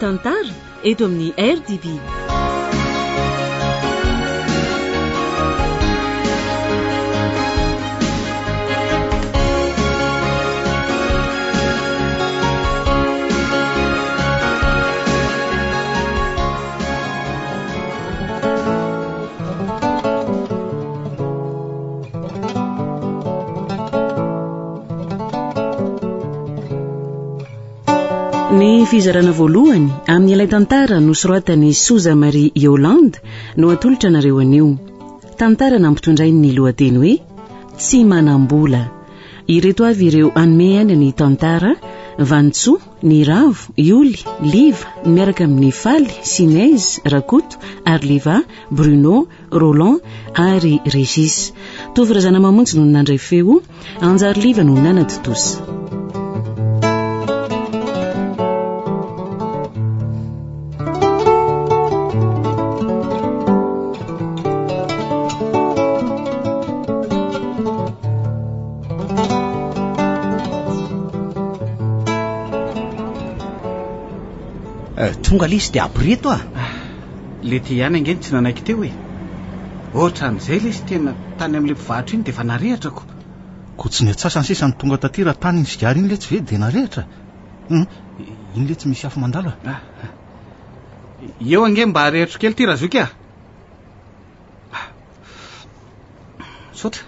tantara eto amin'ny RDB. Ny fizarana voalohany amin'ny ilay tantara nosoratany Souza Marie Yolande no atolotra nareo anio. Tantara nampitondray ny lohateny hoe tsy manambola. Ireto avy ireo anome any ny tantara: Vantsoa, ny Ravo, Ioly, Liva miaraka amin'ny Faly, Sinez, Rakoto, Arliva, Bruno, Roland ary Régis. Tovirazana mamonjy no nandray feo, Anjary Liva no nanatotosa. Tonga lisy dia abrireto le ty ihany angeny tsy nanaiky teo e. Ohatra amin'izay le izy tena tany amin'le mpivarotra iny dia efa narehetrako. Ko tsy ny atsasany sisa ny tonga taty raha tany ny sigary iny le tsy ve dia narehatra. Iny le tsy misy afo mandalo. Eo ange mba rehetro kely ty razoky sotra.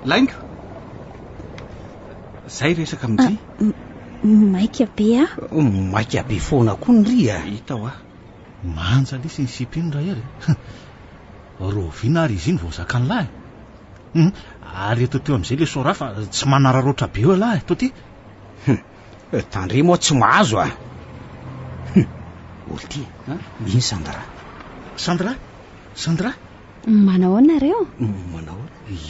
Laingo zay resaka amin'izay. Maika be maika be foana koa ny ry hita ho manja lisy ny sipy iny raha ery. Rovina ary izy iny vao zakany lahy. Ary eto teo amin'izay le sorafa tsy manararoatra be eo lahy to ty. Tandre moa tsy mahazo olo ty iny Sandra manao nareo? Manao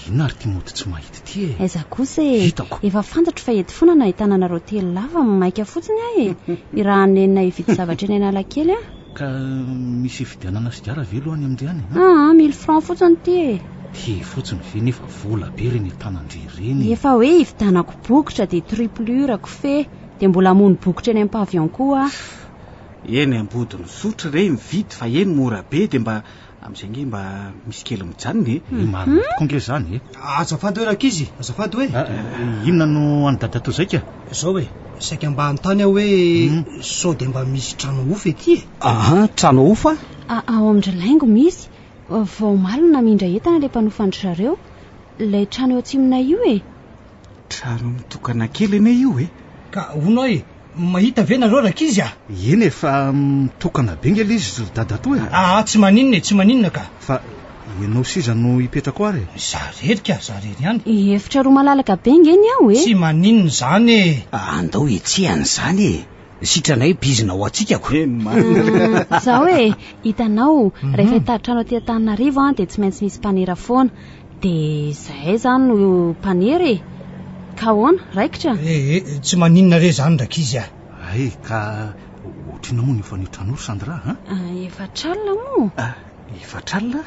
ina ary ty mody tsy mahita ty aiza kosa efa fantatro fa ety foana nahitana nareo telo lava maika fotsiny i raha anenina hividy zavatra eny Analakely ka misy fidianana sigara velo any amin'izay any 1000 francs fotsiny ty fotsiny ve nefa vola be reny tanandre reny. Efa hoe hividanako bokotra dia triplure kofehy dia mbola hamono bokotra eny amin'ny pavion koa eny ambodiny sotra re mividy fa eny mora be dia mba amin'izay nge mba misy kely mijanony marina tokoa nge zany azafady hoe rakizy azafady hoe inona no anydada to zaika zao hoe saika mba antany aho hoe sao dia mba misy trano ofo ety trano ofo ao amin'ndry laingo misy vao malina mindra entana le mpanofandry zareo lay trano eo atsimona io trano mitokana kely ene io ka ono mahita ve nareo rakizy eny fa mitokana be nge izy dada to tsy maninona ka fa ianao siza no hipetrako ary zarery ihany efitra roa malalaka be ngeny aho tsy maninona zany andao etsehany zany sitranay bizina ho atsikako zao hitanao rehefa hitaritrano aty Antananarivo dia tsy maintsy misy mpanera foana dia zahay zany no mpanera ka hoana raikitra tsy maninona re zany rakizy ay ka ohatrina moa ny efa nitranoro Sandra efatralina moa efatralina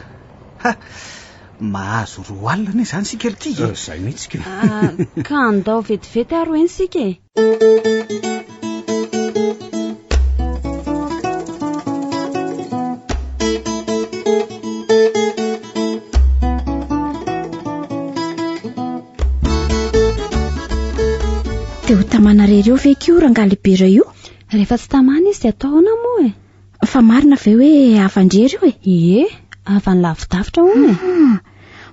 mahazo 2 alina ne zany sika ry ty zay mihitsika ka andao vetivety aro eny sika dia ho tamana rery eo ve kio rangalibera io rehefa tsy tamana izy dia ataona moa fa marina ve hoe avandrery io avany lavidavitra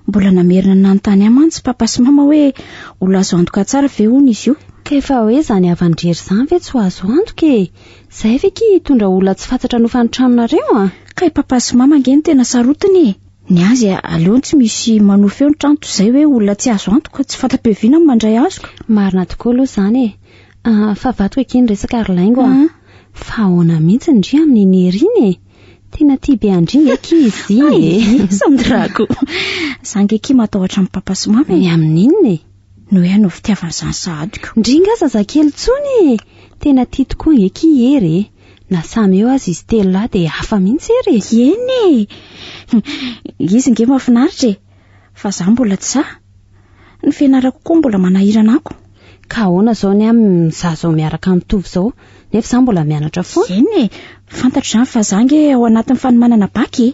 mbola namerina nanontany amantsy papa sy mama hoe olo azo antoka tsara ve hono izy io ka efa hoe zany avandrery zany ve tsy ho azo antoka zay ve ki hitondra olona tsy fantatra nofany-tranonareo ka papa sy mama ngeny tena sarotiny ny azy aleony tsy misy manofeo ny trano toy izay hoe olona tsy azo antoka tsy fanta-piaviana mandray azoko marina tokoa aloha zany fa vato ekeny resaka ary laingo fa ahoana mihitsy ndry amin'ny neriny tena tia be andry eky izy Sandrako zangeky matahotra amin'ny papa sy mama amin'inona no hoe anao fitiavana izany sahadiko ndringa zazakely tsony tena tia tokoa eky ery na samy eo azy izy telo lahy dia hafa mihitsy ery eny izy nge mahafinaritra fa za mbola tsy za ny fianarako koa mbola manahirana ako ka ahoana zao ny amin'ny za zao miaraka mitovy zao nefa za mbola mianatra foana eny fantatro zany fa zange ao anatin'ny fanomanana baky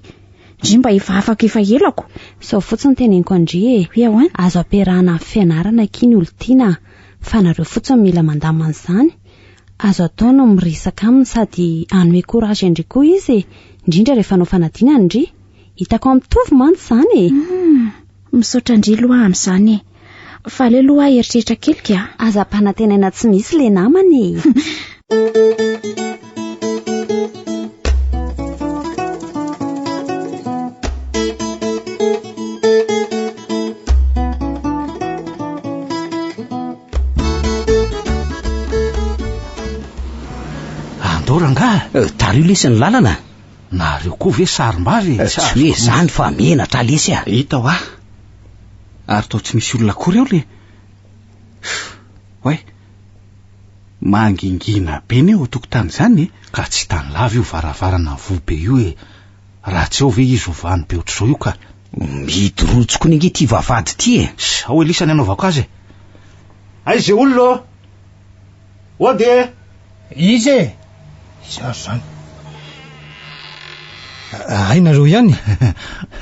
ndry mba efa afaka efa elako sao fotsiny teneniko andry hoe ahoana azo ampiarahana amin'ny fianarana kiny olontiana fa nareo fotsiny mila mandamana izany azo atao no miresaka aminy sady anome korazy andry koa izy indrindra rehefa anao fanadina andry hitako amitovy mantsy zany misaotra ndry loha amin'izany fa le loha eritreritra kelika aza mpanantenaina tsy misy le namany andoranga tario lesy ny lalana nareo koa ve sarim-bavy tsy hoe zany fa menatra lesy a hita ho ary tao tsy misy olona kory eo le hoe mangingina be ny eo tokotany zany ka tsy tany lava io varavarana vobe io e raha tsy eo ve izy ovany be ohatr'izao io ka midorotsoko ny ingy ty vavady ty e sao elisany anaovako azy aize olona ode izy e izy azo zany ainareo ihany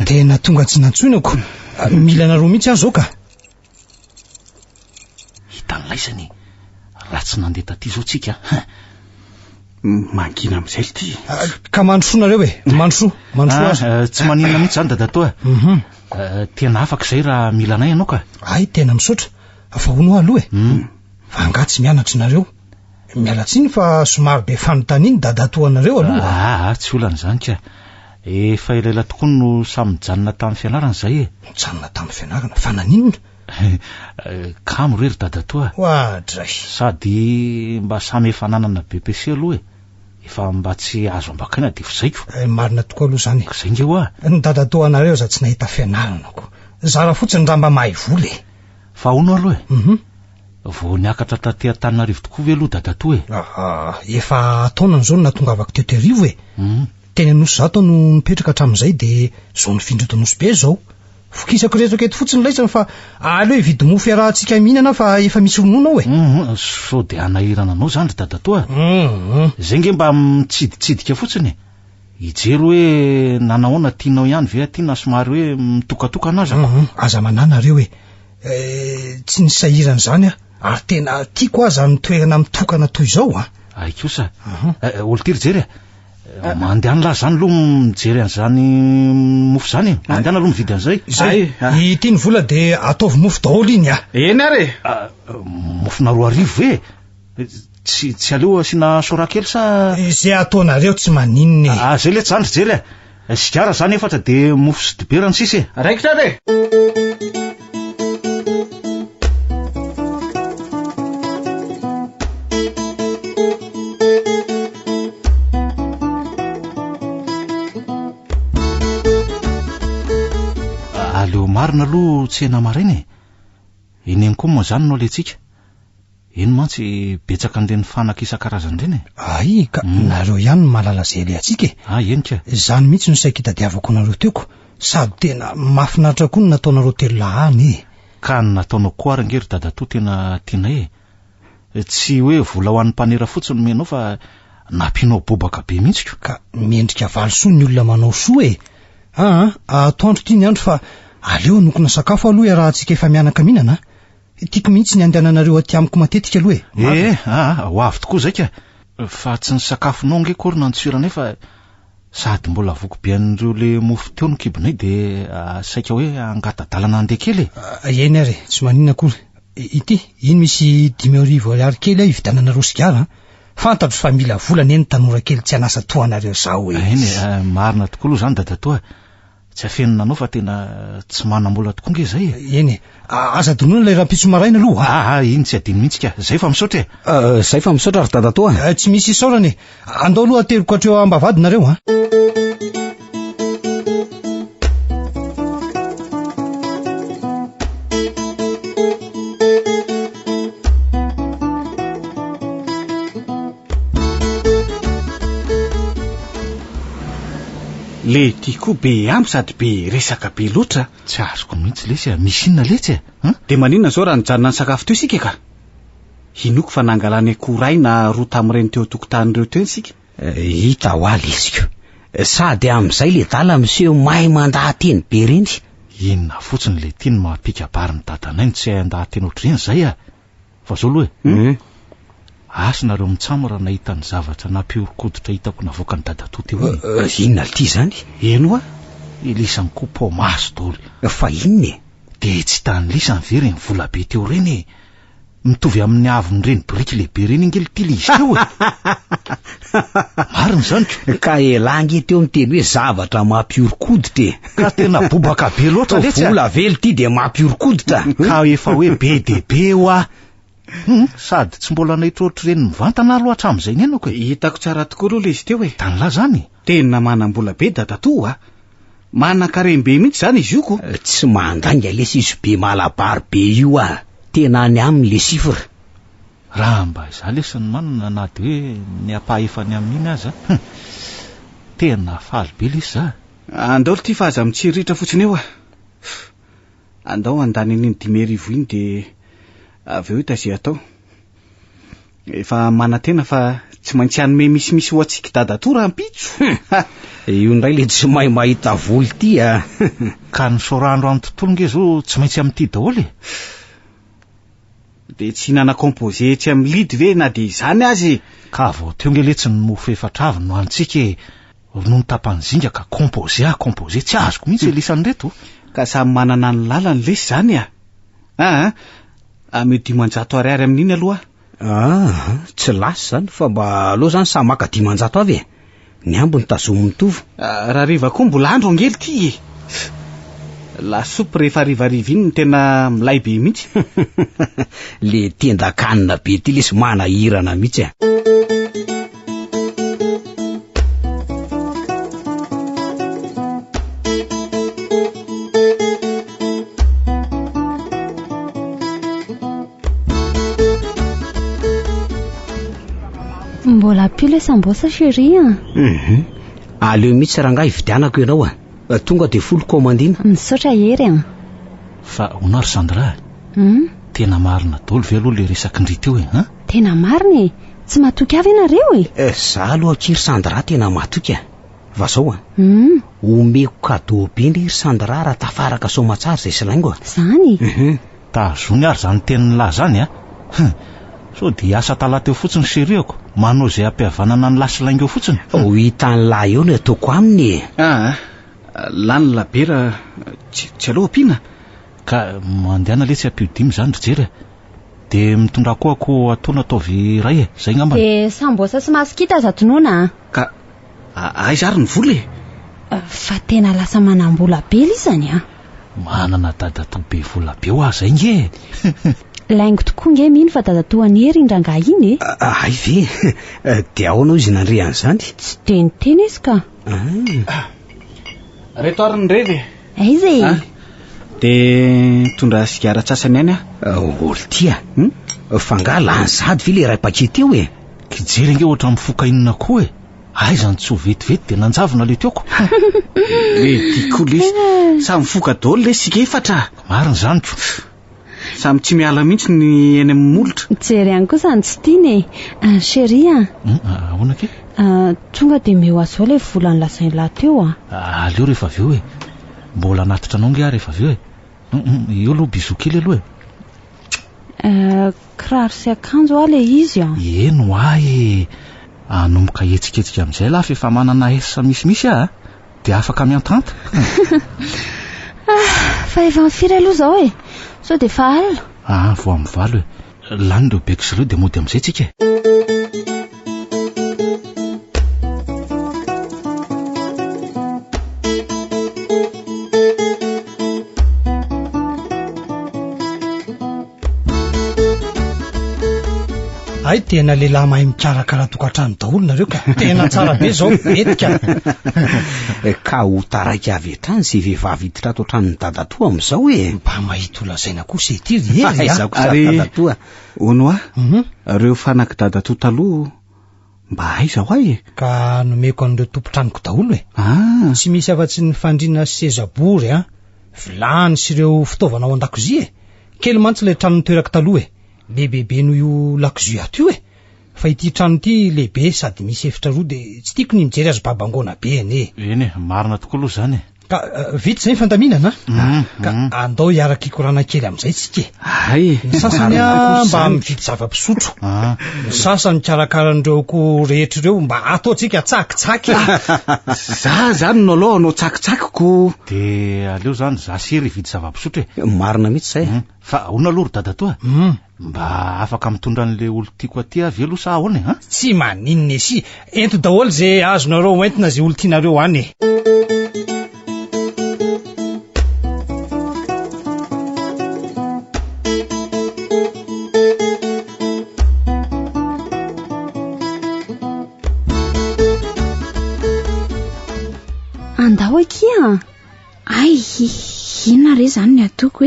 tena tonga tsy nantsoinako mila nareo mihitsy azo zao ka hitany laisany raha tsy nandeha taty zao tsika mangina am'izay ty ka mandrosoanareo e mandroso azy tsy maninona mihitsy zany dadatoa tena afaka izay raha mila anay ianao ka ay tena misaotra fa hono aloha e fa anga tsy mianatra nareo mialatsiny fa somary be fanontaniany dadatoanareo aloha tsy olana zany ka efa elaela tokoa no samy mijanona tamin'ny fianarana zay e mijanona tamin'ny fianarana fa naninona kamo rery dadatoa oadray sady mba samy efa nanana BPC aloha e efa mba tsy azo ambakaina de fizaiko marina tokoa aloha zany zay nge hoa ny dadatoanareo za tsy nahita fianaranako zara fotsiny raha mba mahay vola e fa ono aloha e vo niakatra taty Antananarivo tokoa ve aloha dadatoa e efa taonany zao natongavako teto arivo e teny anosy zato no mipetraka hatramin'izay de zao ny findroto anosy be zao fokisako rehetraka eto fotsiny laisana fa aleo hividy mofo arahantsika mihinana fa efa misy ronono ao e so de anahirana anao zany ry dadatoa zay nge mba mitsiditsidika fotsiny ijery hoe nanahoana tianao ihany ve tiana somary hoe mitokatoka anazako aza mananareo e tsy nisy sahirana zany a ary tena tiako aza nitoerana mitokana toy izao a aikosa olo tiry jery mandehana laha zany aloha mijery an'izany mofo zany mandehana aloha mividy an'izay zay ity ny vola de ataovy mofo daholo iny a eny ary mofona 2 e tsy aleo asina sora kely sa zay ataonareo tsy maninona zay le tsandry jely sigara zany efatra de mofo sy diberany sisy raikitra re aleo marina aloha tsy hena maraina eny eny koa moa zany no letsika eny mantsy betsaka an'ireny fanaka isan-karazany reny ay ka nareo ihany no mahalala zay le atsika eny ka zany mihitsy no saika hitadiavako nareo teoko sady tena mahafinaritra koa no nataonareo telo lahany ka nataonao koa ary ngery dadatoa tena tianay tsy hoe vola ho an'ny mpanera fotsiny menao fa nampianao bobaka be mihitsy ka miendrika valosoa ny olona manao soa e atoandro ty ny andro fa aleo nokona sakafo aloha arahantsika efa mianaka mihinana tiako mihitsy ny andehananareo aty amiko matetika aloha ho avy tokoa zay ka fa tsy ny sakafonao nge kory nantsoiranay fa sady mbola voko be an'ireo le mofo teo no kibonay de saika hoe angatadalana andeha kely eny ary tsy maninona akory ity iny misy 5,000 ariary kely hividananareo sigara fantatro fa mila volana eny tanora kely tsy anasa toanareo zao eny marina tokoa aloha zany dadatoa tsy afenina anao fa tena tsy manam-bola tokoa nge zay eny aza donona lay rahampitso maraina aloha iny tsy adiny mihitsy ka zay fa misaotra zay fa misaotra ry dadatoa tsy misy isaorany andao aloha ateriko hatreo ambavadinareo le tiako be ampy sady be resaka be loatra tsy azoko mihitsy lesy misy inona letsy de maninona zao raha nijanona ny sakafo teo isika ka inoko fa nangalany akoray na roa tamin'ireny teo tokotanireo teo isika. Hita ho aly izy ko sady amin'izay le dala miseho mahay mandahateny be reny. Inona fotsiny le tiany mampika bariny dadanay tsy hay andahateny ohatr'ireny zay fa zao aloha asa nareo mitsamora nahita ny zavatra nampiorokoditra hitako navoaka ny dadato teo. Inona ity zany? Eno a ilisany koa pomaso doly. Fa inona de tsy tany lisany very ny vola be teo reny mitovy amin'ny avony reny biriky lehibe reny ingely tily izy teo mariny zany ka elangy teo miteny hoe zavatra mampiorokoditra ka tena bobaka be loatra le vola velo ty de mampiorokoditra ka efa hoe be de be hoa sady tsy mbola nahitra ohatr'ireny mivantana loatra amin'izay ny enako hitako tsara tokoa aloha le izy teo hoe tanylay zany tena manam-bola be dadato manan-karem-be mihitsy zany izy io ko tsy mandainga le siso be malabary be io tena any aminy le sifra raha mba iza lesany manana na de hoe ny ampahefany amin'iny aza tena faly be lesy za andao ty fa aza mitsiritra fotsiny eo andao andany an'iny 10,000 iny de avy eo hita zay atao efa manatena fa tsy maintsy anome misimisy ho atsika dadato raha mpitso io ndray le tsy mahay mahita voly ty ka ny sorandro amin'ny tontolo nge zao tsy maintsy amin'ity daholy de tsy hinana composé tsy amin'ny lidy ve na de izany azy ka vao teo nge le tsy ny mofo efatra avy no antsika no nitapany zinga ka composé tsy azoko mihitsy elisany reto ka samy manana ny lalany lesy zany ame 500 ariary amin'iny aloha tsy lasy zany fa mba aloha zany sa maka 500 avy ny ambo ny tazomy mitovy raha riva koa mbola andro angely ty lasopy rehefa rivariva iny tena milay be mihitsy le tendakanina be ty lesy manahirana mihitsy mbola pio le sambosa chéri aleo mihitsy raha ngahy vidianako ianao tonga de folo komandina misaotra hery fa honary Sandra tena marina dolo ve aloha le resaky ndry teo tena marina tsy matoky avy ianareo za aloha kiry Sandra tena matoky va zao omeko cadeau be ndry Sandra raha tafaraka somatsara zay selaingo zany tazony ary zany tenin'ny lahy zany so de asa talateo fotsiny seriako manao zay ampihavanana ny lasilaingo fotsiny hitany lahy eo ny ataoko aminy lany labera tsy aloha pina ka mandehana le tsy ampidimy zany rijery de mitondra koako ataona ataovy ray zay ngamba de sambosa sy masikita za tonona ka aizary ny voly fa tena lasa manambola be lisany manana dadato be vola be ho zay nge laingo tokoa nge mino fa dadatoany hery indrangah iny ay ve de ao anao izy nandreany zany tsy de niteny izy ka reto ary ny revy aizy de tondra sigara tsasany any olo ty fa nga lany sady ve le ray pakety eo kijery nge ohatra mifoka inona koa aizany tsy ho vetivety de nanjavona le teoko diko lesy samy mifoka daholo le sika efatra mariny zany ko samy tsy miala mihitsy ny eny amin'ny molotra jery any kosa ny tsy tiany chéri ahoana ke tonga de meo azao le volany lasainy lahy teo aleo rehefa avy eo mbola natitra anao nge rehefa avy eo eo aloha biso kely aloha kiraro sy akanjo le izy eno anomboka etsiketsika amin'izay lafa efa manana esa misimisy de afaka miantanta fa efa mifiry aloha zao so de fa alina vo amin'ny valo lany reo beky sy ireo de mody amin'izay tsika ay tena lehilahy mahay mikarakara tokantrano daholo nareo ka tena tsara be zao etika ka ho taraiky avy etrany zay vehivavy hiditra ato antranony dadatoa amin'izao mba mahita olazaina kosa ety dadatoa ono reo fanaky dadato taloha mba aiza ho ay ka nomeko an'ireo tompotranoko daholo tsy misy afa-tsy ny fandrina sezabory vilany sy ireo fitaovana ao an-dakozia kely mantsy le tranony toeraka taloha bebebe noho io lakozy ato io fa ity trano ity lehibe sady misy efitra roa de tsy tiako ny mijery azy babangona be ane. Eny marina tokoa aloha zany ka vita zay fandaminana ka andao hiaraka ikorana kely amin'izay tsika. Ay, ny sasany mba mividy zava-pisotro, ny sasany karakaran'ireo ko rehetra ireo mba ataotsika tsakitsaky. Za zany no aloha anao tsakotsakiko. de aleo zany za sery hividy zava-pisotro marina mihitsy zay. fa ona aloha ry dada toa mba afaka mitondra an'le olo tiako aty avy aloha sa ahoana ha? Tsy maninona esy ento daholo zay azonareo entina zay olo tianareo any. Andao akia ay inona re zany ny atoko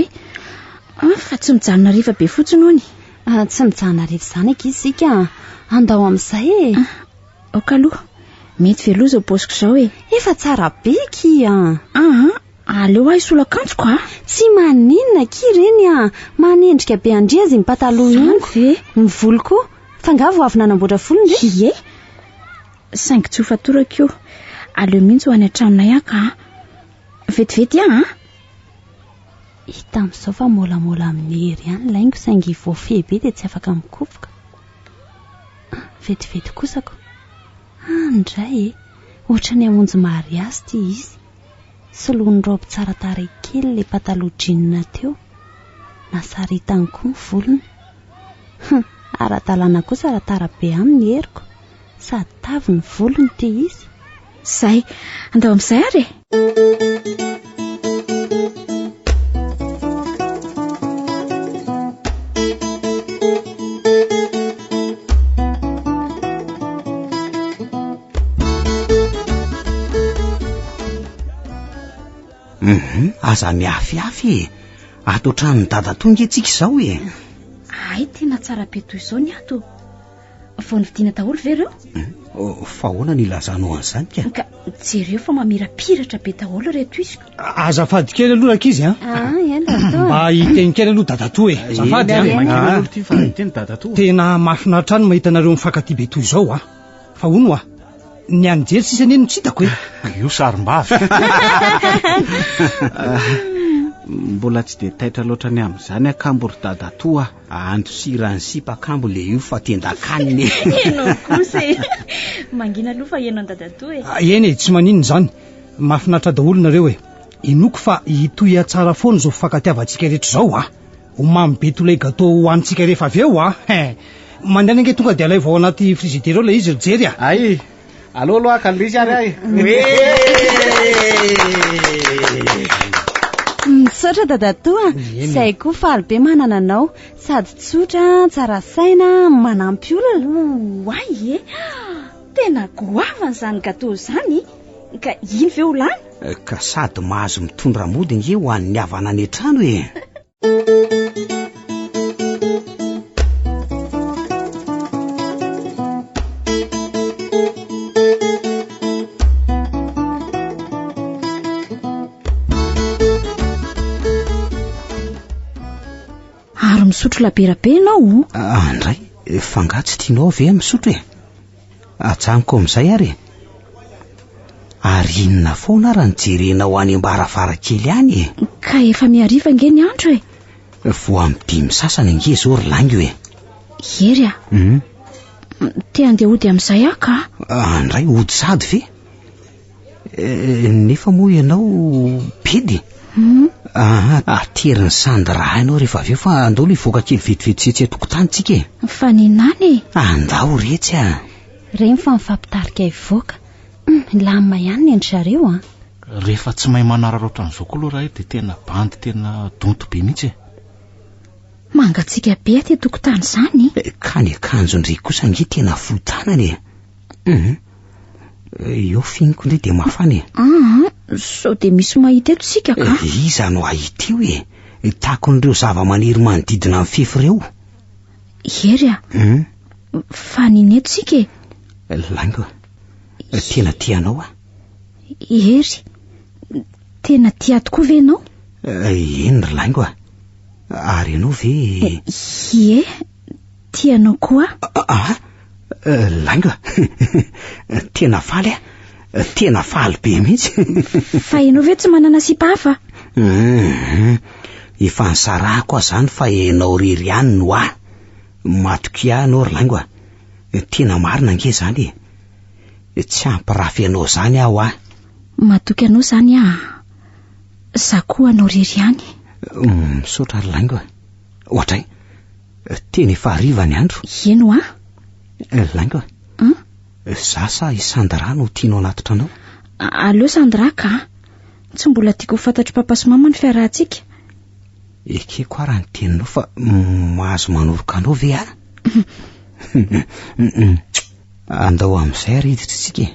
hoe fa tsy mijanona riva be fotsiny hony. Tsy mijanona riva zany akia sika andao amin'izay oka aloha mety veloha zao posiko zao efa tsara be kia. aleo ahy solakantsoko tsy maninona ki reny manendrika be andria azy ny pataloha ingo ve ny volo koa fangavo avy nanamboatra volo ndre ie saingy tsy ho fatorako io aleo mihitsy ho any an-tranonay aka vetivety hita amin'izao fa molamola amin'ny hery ihany laingo saingy voafehy be dia tsy afaka mikofoka. Vetivety kosako ndray ohatra ny hamonjy mariazy ty izy soloany robe tsara tarehy kely le pataloha jeans teo nasaritany koa ny volony ara-dalàna kosa raha tara be amin'ny heriko sady tavy ny volony ty izy. Zay andao amin'izay ary aza miafiafy ato trano dada tonga etsika izao ay tena tsara be toy izao ny ato vao nividiana daholo ve reo fa hoana ny lazanao an'izany ka jereo fa mamirapiratra be daholo reto izy. Azafady kely aloha rakizy mba hiteny kely aloha dada to azafady tena mahafinaritra any mahita anareo mifankaty be toy izao fa hono ny anyjery sisa neny tsy hitako io sarim-bavy mbola tsy de taitra loatra ny amin'izany akambo ry dada toa andro sirany sipakambo le io fa tendakaniny enao kosa mangina aloha fa enao dada toa eny tsy maninona zany mahafinaritra daholo nareo inoko fa hitoya tsara foana zao fifankatiavantsika rehetra zao ho mamy be tolay gateau hoanitsika rehefa avy eo mandeha ange tonga de alay vao anaty frizidera ao le izy rijery ay aloha ka lisy ary ay misaotra dada toa zay koa faly be manana anao sady tsotra tsara saina manampy olona ay tena goavana zany gateau zany ka iny ve ho lany ka sady mahazo mitondra mody nge ho an'ny havana any trano ary misotro laberabe ianao andray fangatsy tianao ve misotro atsaniko amin'izay ary inona foana raha nijerenao any ambaravarakely any ka efa miariva nge ny andro vo amin'ny 5 sasany nge zao ry langy ery te andeha ody amin'izay aka andray ody sady ve nefa moa ianao pedy ateriny sandy raha ianao rehefa aveo fa andao lo hivoaka kely vetivety tsy atokotanytsika fa ninany andao retsy reny fa mifampitarika ivoaka lamma ihany ny endry zareo rehefa tsy mahay manararoatra an'izao koa aloha raha de tena bandy tena donto be mihitsy mangatsika be aty tokotany zany ka ny akanjondre kosa nge tena fotanany eo finiko ndray de mafany sao de misy mahita eto sika ka iza no ahita eo takon'ireo zava-maniry manodidina amin'ny fefy reo ery fa niny eto sika lango tena tianao ery tena tia tokoa ve ianao eny ry lango ary ianao ve ie tianao koa? Laingo tena faly tena faly be mihitsy. Fa ianao ve tsy manana sipa hafa? Efa nisarako zany fa enao rery ihany no ahy matoky anao ry laingo tena marina nge zany tsy ampirafy anao zany aho ahy. Matoky anao zany za koa anao rery ihany. Misaotra ry laingo ohatray tena efa hariva ny andro. Eno laingo za sa Sandra no tianao anaty anao? Aleo Sandra ka tsy mbola tiako fantatro papa sy mama ny fiarahantsika. Eke koa raha ny teninao fa mahazo manoroka anao ve andao amin'izay riditra tsika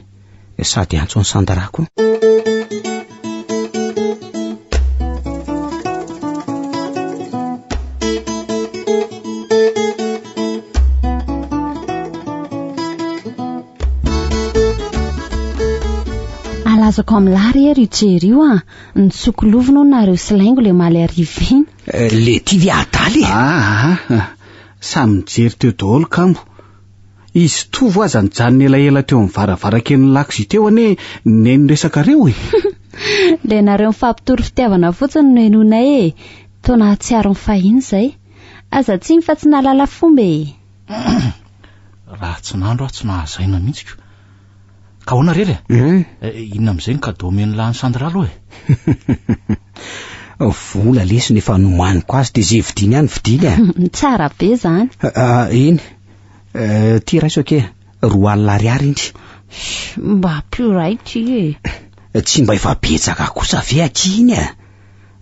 sady antso ny Sandra koa. Alazako amilary ry jerio ny sokolovinao nareo sy laingo le maly ariva iny. Le tivy adaly samy mijery teo daholo kambo. Izy tovo aza nijanona elaela teo amin'ny varavarakely lakozy teo ane neny resaka reo le nareo mifampitory fitiavana fotsiny no enonay tona hatsiaro ny fahiny zay aza tsy fa tsy nalala fomba raha tsy nandro aho tsy nahazaina mihitsy ka hoana rery inona amin'izay ny kadao omeny lany Sandra aloha vola lesy nefa nomaniko azy de zay vidiny ihany vidiny tsara be zany. Iny ty raiso ake 2 ariary indry. Mba piray ty tsy mba efa betsaka kosa ve aty iny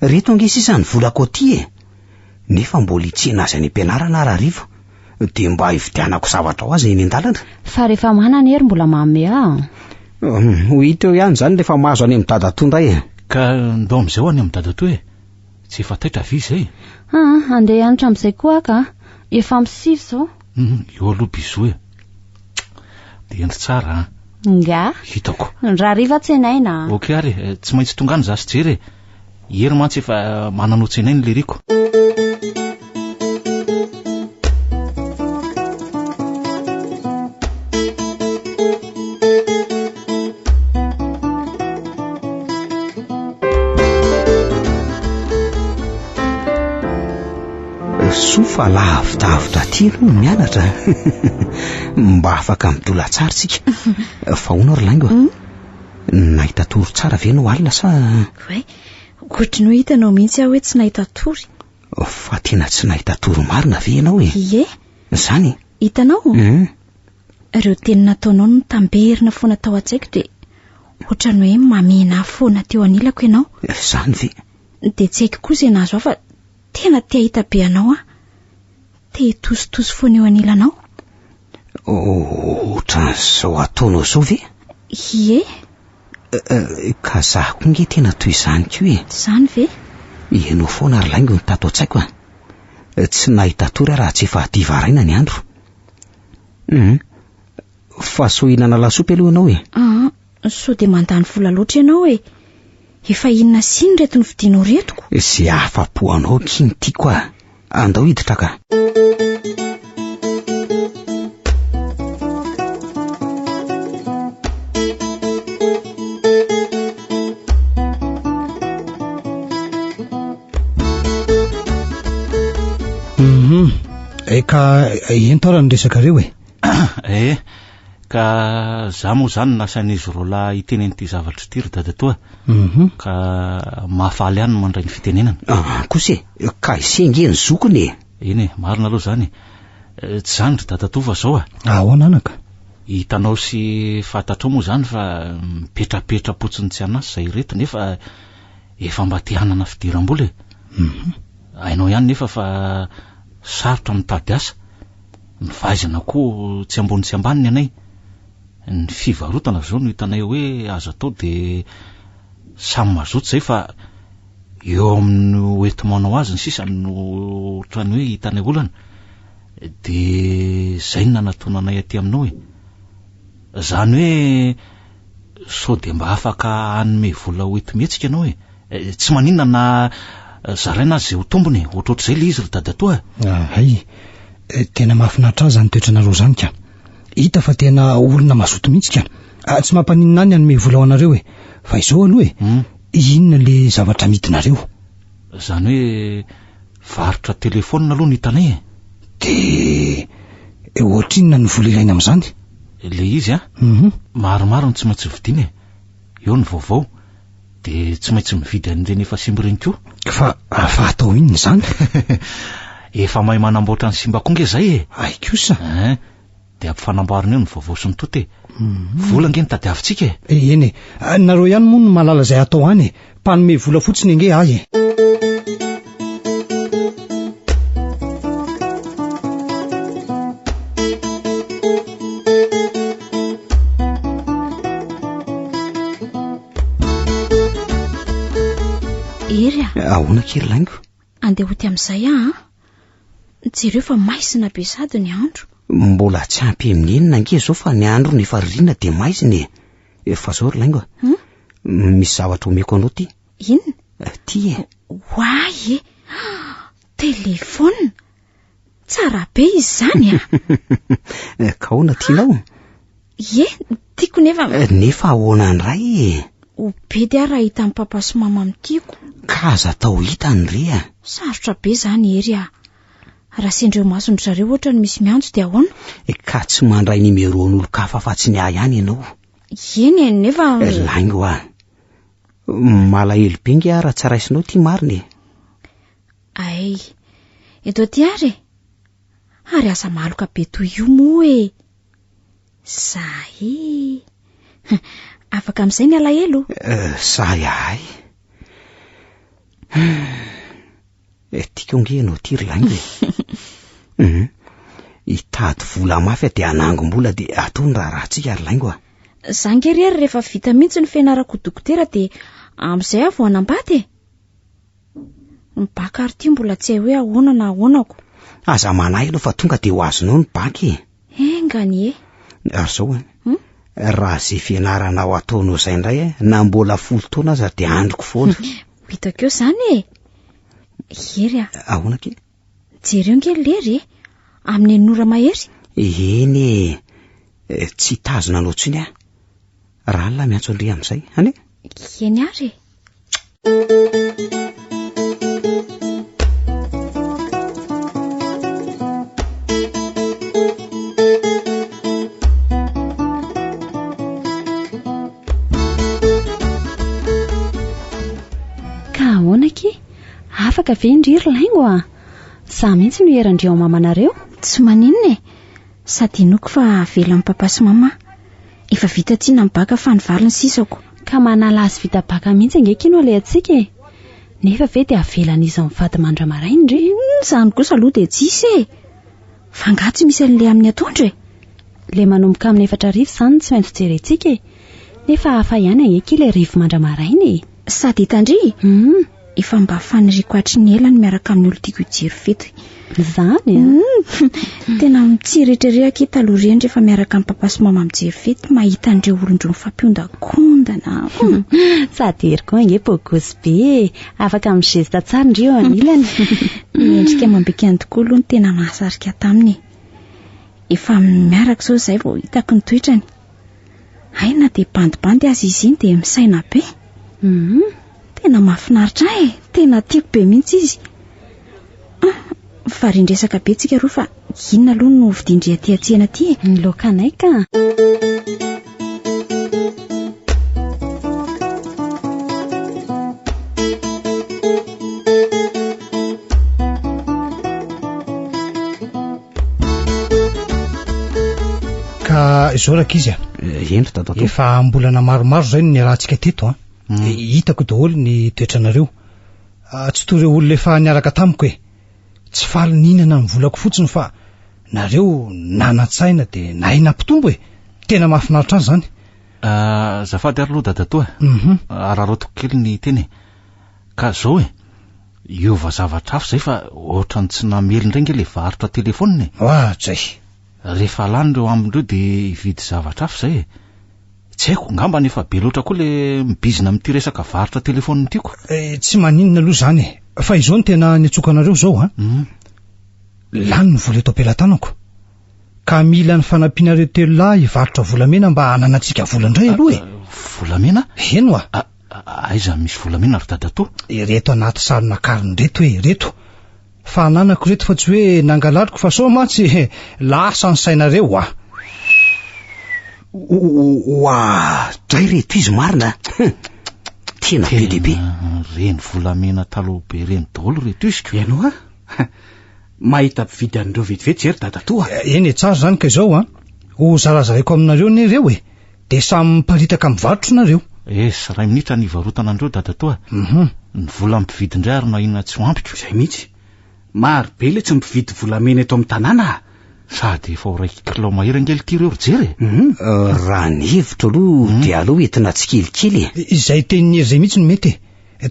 reto ange sisa ny volako ty nefa mbola itsena azy any ampianarana ararivo de mba hividianako zavatra ho azy eny an-dalana. Fa rehefa manana ery mbola mamy ho hita eo ihany zany rehefa mahazo any amin'ny dada tondray ka ndao amin'izay ho any amin'ny dada toy tsy efa taitra vi zay andeha hianatra amin'izay koa ka efa misivy zao eo aloha bizo de endry tsara nga hitako raha riva tsenaina ok ary tsy maintsy tongany za sy jery hery mantsy efa manano tsenainy le riko. Sofa lavidavitra ty no mianatra mba afaka midola tsara tsika fa hoana ry laingo nahita toro tsara ve no alina sa ohatrany hoe hitanao mihitsy aho hoe tsy nahita tory. Fa tena tsy nahita toro marina ve ianao ie zany hitanao ireo teny nataonao no tamberina foana tao an-tsaiko de ohatrany hoe mamena foana teo anilako ianao zany ve de tsy haiko koa zay nazo fa tena tia hita be anao te tositoso foana eo anilanao. Ohatran'izao ataonao zao ve? Ie ka zaho koa nge tena toy izany ko zany ve? Ianao foana ry laingo ny tato an-tsaiko tsy nahita tory raha tsy efa hadivaraina ny andro. Fa so hinana lasopy aloha ianao so de mandany vola loatra ianao efa inona siny reto ny vidinao retoko. Zay afa-po anao kiny tiako andao hiditra ka. Ka entora ny resaka reo ka za moa zany nasan'izy rola hiteny n'ity zavatra ty ry dada toa ka mahafaly ihany mandray ny fitenenana kosa ka isenge ny zokony iny marina aloha zany tsy zany ry dada toa fa zao ahoana anaka hitanao sy fantatrao moa zany fa mipetrapetra-potsiny tsy anasy zay reto nefa efa mba te hanana fidiram-bola hainao ihany nefa fa sarotra mitady asa ny vaizana koa tsy ambony tsy ambaniny anay ny fivarotana zao no hitanay hoe azo atao de samy mazoto zay fa eo amin'ny oetimanao azy ny sisa no ohatrany hoe hitanay olana de zay nanatona anay aty aminao zany hoe so de mba afaka hanome vola oetimetsika anao tsy maninona na zaraina azy zay ho tombony ohatrohatr'izay le izy ry dada toa Tena mahafinaritra azy zany toetranareo zany ka. Hita fa tena olona mazoto mihitsy ka. Tsy mampaninona any anome vola ho anareo fa izao aloha inona le zavatra midinareo? Zany hoe varotra telefônina aloha ny hitanay de ohatrinona ny vola ilaina amin'izany? Le izy maromaro ny tsy maintsy vidiana eo ny vaovao de tsy maintsy mividy an'ireny efa simba reny koa. Fa atao inona zany? Efa mahay manamboatra ny simba konge zay Ai kosa. De ampifanamboarina eo ny vaovao sy ny tote. Vola nge nitadiavintsika eny nareo ihany moa no malala zay atao any mpanome vola fotsiny ange ahy Ery ahoana kely laingo? Andeha hoty amin'izay jereo fa maizina be sady ny andro. Mbola tsy ampy amin'inona nge zao fa ny andro nefa ririana de maizina efa zao ry laingo misy zavatra omeko anao ty. Inona? Ty Why? Telefônina tsara be izy zany Kaona tianao? Tiako nefa ahoana ny ray o be dia raha hita amin'ny papa sy mama amitiako. Ka aza tao hita ny ry Sarotra be zany ery raha sendreo masony zareo ohatra ny misy mianjo dia ahoana? Ka tsy mandray nimeron'olo kafa fa tsy ny ahy ihany ianao. Eny nefa laingo malahelo be nge raha tsy raisinao ty mariny. Ay eto ty ary asa maloka be toy io moa Zahy afaka amin'izay ny alahelo Zahy ay tiako nge ianao ty ry laingo hitady vola mafy de anangom-bola de atao ny rahatsika ry laingo Zangerery rehefa vita mihitsy ny fianarako dokotera de amin'izay aho vao anambady ny baka ary ty mbola tsy hay hoe ahoana na ahoanako. Aza manahy aloha fa tonga de ho azonao ny baky Engany ary zao raha zay fianarana ao ataonao zay indray na mbola 10 taona aza de androko foana. Bitakeo zany Ery ahoana ke? Jereo nge lery amin'ny nora mahery. Eny tsy tazona anao tsiny raha alina miantso andry amin'izay ane? Eny ary afaka ve indriry laingo Sa mihitsy no herandreo ao mamanareo? Tsy maninona sady inoko fa avela amin'ny papa sy mama. Efa vita tsiana ny baka fa nivaliny sisako. Ka manala azy vita baka mihitsy nge kino le atsika nefa ve de avelan'izy mivady mandramarainy ndry? Zany kosa aloha de tsisy fa nga tsy misy an'le amin'ny atondra le manomboka amin'ny 4 arivo zany tsy maintsy jerentsika nefa hafa ihany angeky le rivo mandramarainy sady hitandry efa mba faniriko atriny elany miaraka amin'ny olo tiako hijery fety zany tena mitsiretrerehaka taloha reny rehefa miaraka amin'ny papa sy mama mijery fety mahita andreo olondro mifampionda-kondana sady heriko ange bogosy be afaka migesta tsara ndreo anilany endrika mambikany tokoa aloha ny tena mahasarika taminy efa miaraka zao zay vao hitako ny toetrany aina de bandibandy azy izy iny de misaina be tena mahafinaritra tena tiako be mihitsy izy fa rindresaka be tsika roa fa inona aloha no vidindry aty atsena aty ny lokanay ka izao raka izy endro tato efa mbolana maromaro zay ny rahantsika teto hitako daholo ny toetranareo tsy toreo olona efa niaraka tamiko tsy faly ninana ny volako fotsiny fa nareo nanatsaina de nahay nampitombo tena mahafinaritra azy zany zafady ary aloha dadatoa ararotiko kely ny teny ka zao iova zavatra hafa zay fa ohatrany tsy namely ndray nge le varotra telefôniny zay rehefa lany reo amindreo de ividy zavatra hafa zay tsy haiko ngamba nefa be loatra koa le mibizina amin'ity resaka varotra telefôniny tiako tsy maninona aloha zany fa izao ny tena nitsokanareo zao lany ny vola eto am-pelatanako ka mila ny fanampinareo telo lahy hivarotra volamena mba hananantsika vola indray aloha volamena eno aiza misy volamena ry dada-toa reto anaty sarina kariny reto reto fa ananako reto fa tsy hoe nangalariko fa sao matsy lasa ny sainareo dray reto izy marina tena be dehibe reny volamena taloha be reny daholo reto iziko ianao mahita mpividy an'ireo vetivety ery dada-toa eny tsara zany ka izao ho zarazaraiko aminareo ny ireo de samy miparitaka mivarotro nareo sy ray minitra ny varotana andreo dada-toa ny vola mpividy indray ary nahina tsy ho ampiko izay mihitsy maro be le tsy mividy volamena eto amin'ny tanàna sady efa ho raiky kilao mahery angelity ireo ry jery raha ny hevitro aloha dia aloha entina tsy kelikely izay tenin'ny ery zay mihitsy no mety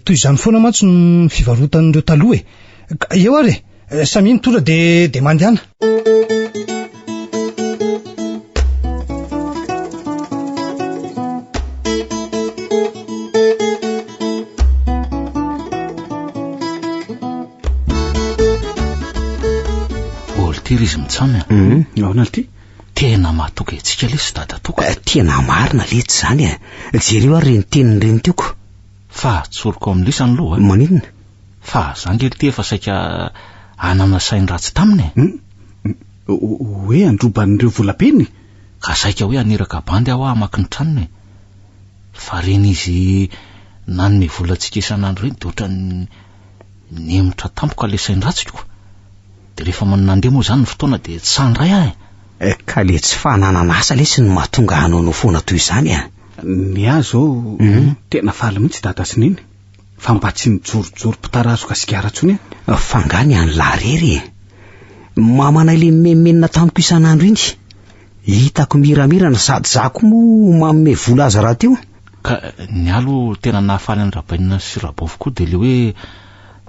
toy izany foana matsy ny fivarotan'ireo taloha eo ary samy nitora de mandehana oltiry izy mitsamy aona ty tena mahatoka etsika le sy dada-toka tena marina letsy zany jereo ary reny teniny reny tioko fa tsoroko amin'lisany loha maninona fa zangelity efa saika anana sainy ratsy taminy hoe androban'ireo volapeny ka saika hoe aniraka bandy aho amaky ny tranony fa reny izy nanome volantsika isan'andro reny de ohatra nemitra tampoka le sainy ratsiko de rehefa manandeha moa zany ny fotoana de tsy sandray ahy ka le tsy fananana asa le sy ny mahatonga hanao foana toy izany ny azo tena faly mihitsy dada sininy fa mba tsy mijorojoro mpitarazo ka sigara-tsony fangany any larery mamanay le memenina tamiko isan'andro iny hitako miramirana sady zako moa manome vola aza raha teo ka ny alo tena nahafaly any rabainina sy rabovy koa de le hoe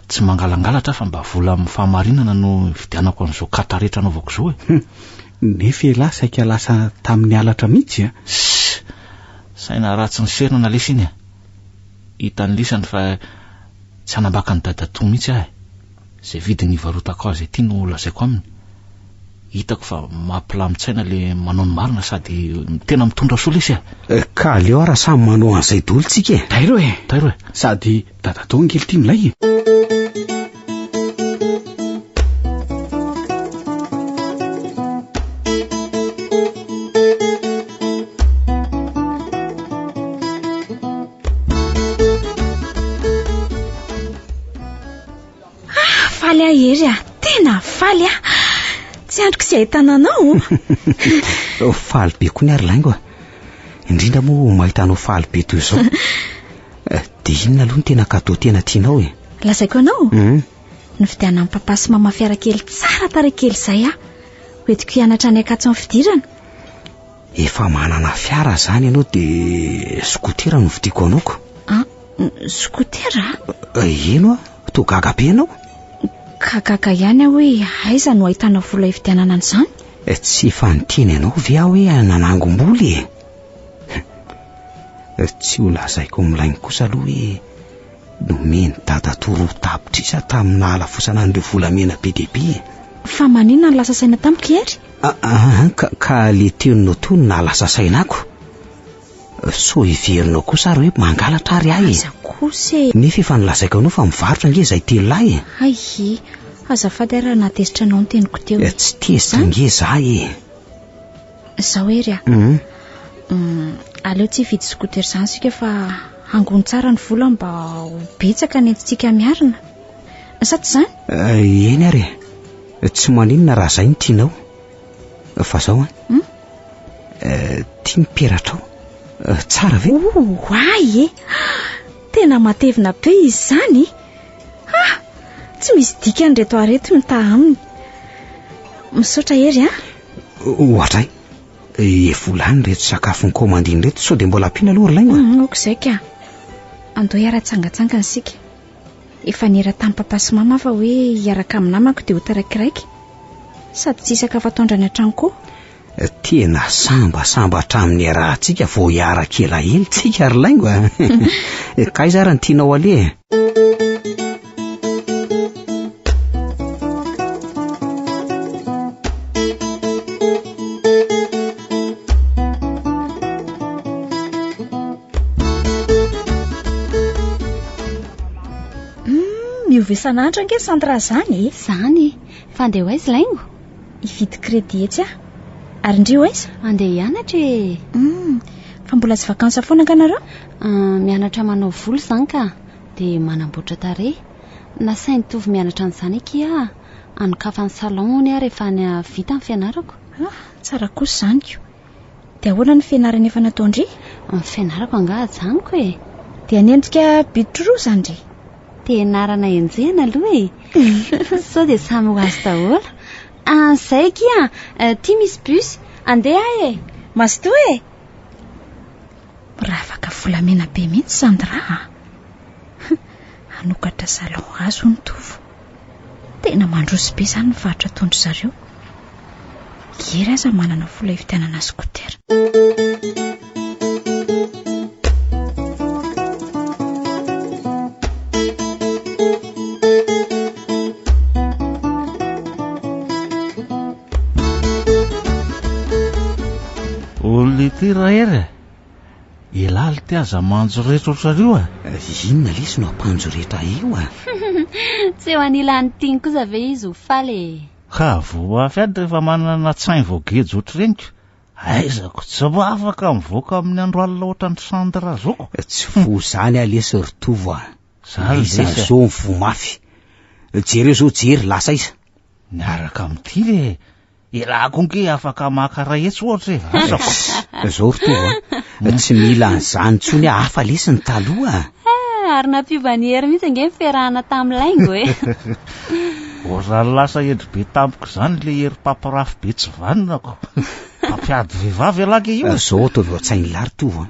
tsy mangalangalatra fa mba vola amin'ny fahamarinana no vidianako an'izao kata rehetra anaovako zao nefa ela saika lasa tamin'ny alatra mihitsy saina ratsy ny serinana lesy iny hitan'ny lisany fa tsy hanambaka ny dada-toa mihitsy ahy zay vidiny varotako azy ty no lazaiko aminy hitako fa mampilamitsaina le manao ny marina sady tena mitondra soa lesy ka aleo raha samy manao an'izay dolo tsika tairoe sady dada-toa ngely ty milay faly ahery tena faly tsy androko sy ahitana anao faly be koa ny ary laingo indrindra moa mahitanao faly be toy izao de inona aloha ny tena kadô tena tianao lazaiko anao ny fidiana amin'ny papa sy mama fiara kely tsara tare kely zay hoetiko hianatra ny akatsy amin'ny fidirana efa manana fiara zany ianao de skotera no vidiko anaoko skotera eno to gaga be anao kagaga ihany hoe aiza no ahitana vola hividianana an'izany tsy fanonteny ianao ve aho hoe nanangom-boly tsy ho lazaiko milainy kosa aloha hoe nomeny dada-toa roa tapitrisa tamina halafosana an'ireo volamena be dehibe fa maninona ny lasa saina tamiko ery ka le teonao to na lasa sainako so hiverinao kosa ary hoe mangalatra ary ahy nefa efa nilazaiko anao fa mivarotra nge zay telo lahy azafady raha natezitra anao ny teniko teo tsy tezitra nge zahy zao ery aleo tsy vidy skoter zany sika fa angony tsara ny vola mba betsaka ny entintsika miarina sady zany eny ary tsy maninona raha zay ny tianao fa zao tia miperatra ao tsara ve ay tena matevina be izy zany tsy misy dika ny reto areto mita aminy misaotra ery ohatray volany reto sakafo ny komandiny reto sao de mbola ampiana aloha ry laingna oko zay ka andao hiara-tsangatsangana sika efa nira tamin'ny papa sy mama fa hoe hiaraka amin'ny namako de ho taraikiraiky sady tsy isaka fataondrany an-trano koa tena sambasamba hatramin'ny rahantsika vao hiaraka elaely tsika ry laingo ka iza raha ny tianao ale miova isan'andro ange Sandra zany Zany fa andeha ho aiza laingo? Hividy kredi etsy ary indrio aiza? Andeha hianatra fa mbola tsy vakansa foana ka nareo? Mianatra manao volo zany ka dia manamboatra tarehy. Nasainy tovy mianatra an'izany eky anokafa ny salon ny rehefa ny vita ny fianarako. Tsara kosa zanyko. Dia ahoana ny fianarana efa natao ndry? Ny fianarako angahajaniko Dia niendrika bitro zany ndry? Tenarana enjehana aloha sao dia samy ho azy daholo. Zay eky tia misy bus andeha Masto raha afaka volamena be mihitsy Sandra. Anokatra salon azo ny tovo. Tena mandroso be zany ny varitra tondro zareo. Gery aza manana vola hividianana skotera. Olona ity rahery ilaly ty aza manjo rehetra otrareo Inona lesy no ampanjo rehetra io tsy ho anilany tiany kosa ve izy ho faly ka vo afiady rehefa manana tsainy voagejo ohatreniko aizako tsy mba afaka mivoaka amin'ny andro alina ohatra ny Sandra zoko. Tsy fo zany lesy ritovo Zany zo ny vo mafy jereo zao jery lasa iza miaraka amin'ity le ilako nge afaka makara etsy ohatra azako zao ritovo tsy mila an'izany tsony hafa lesy ny taloha ary nampiovaniery mihitsy ange mifiarahana tamin'ny laingo Ozany lasa endry be tampoka zany le hery papirafy be tsy vaninako pampiady vehivavy alaka io zao tolo tsainy laritovo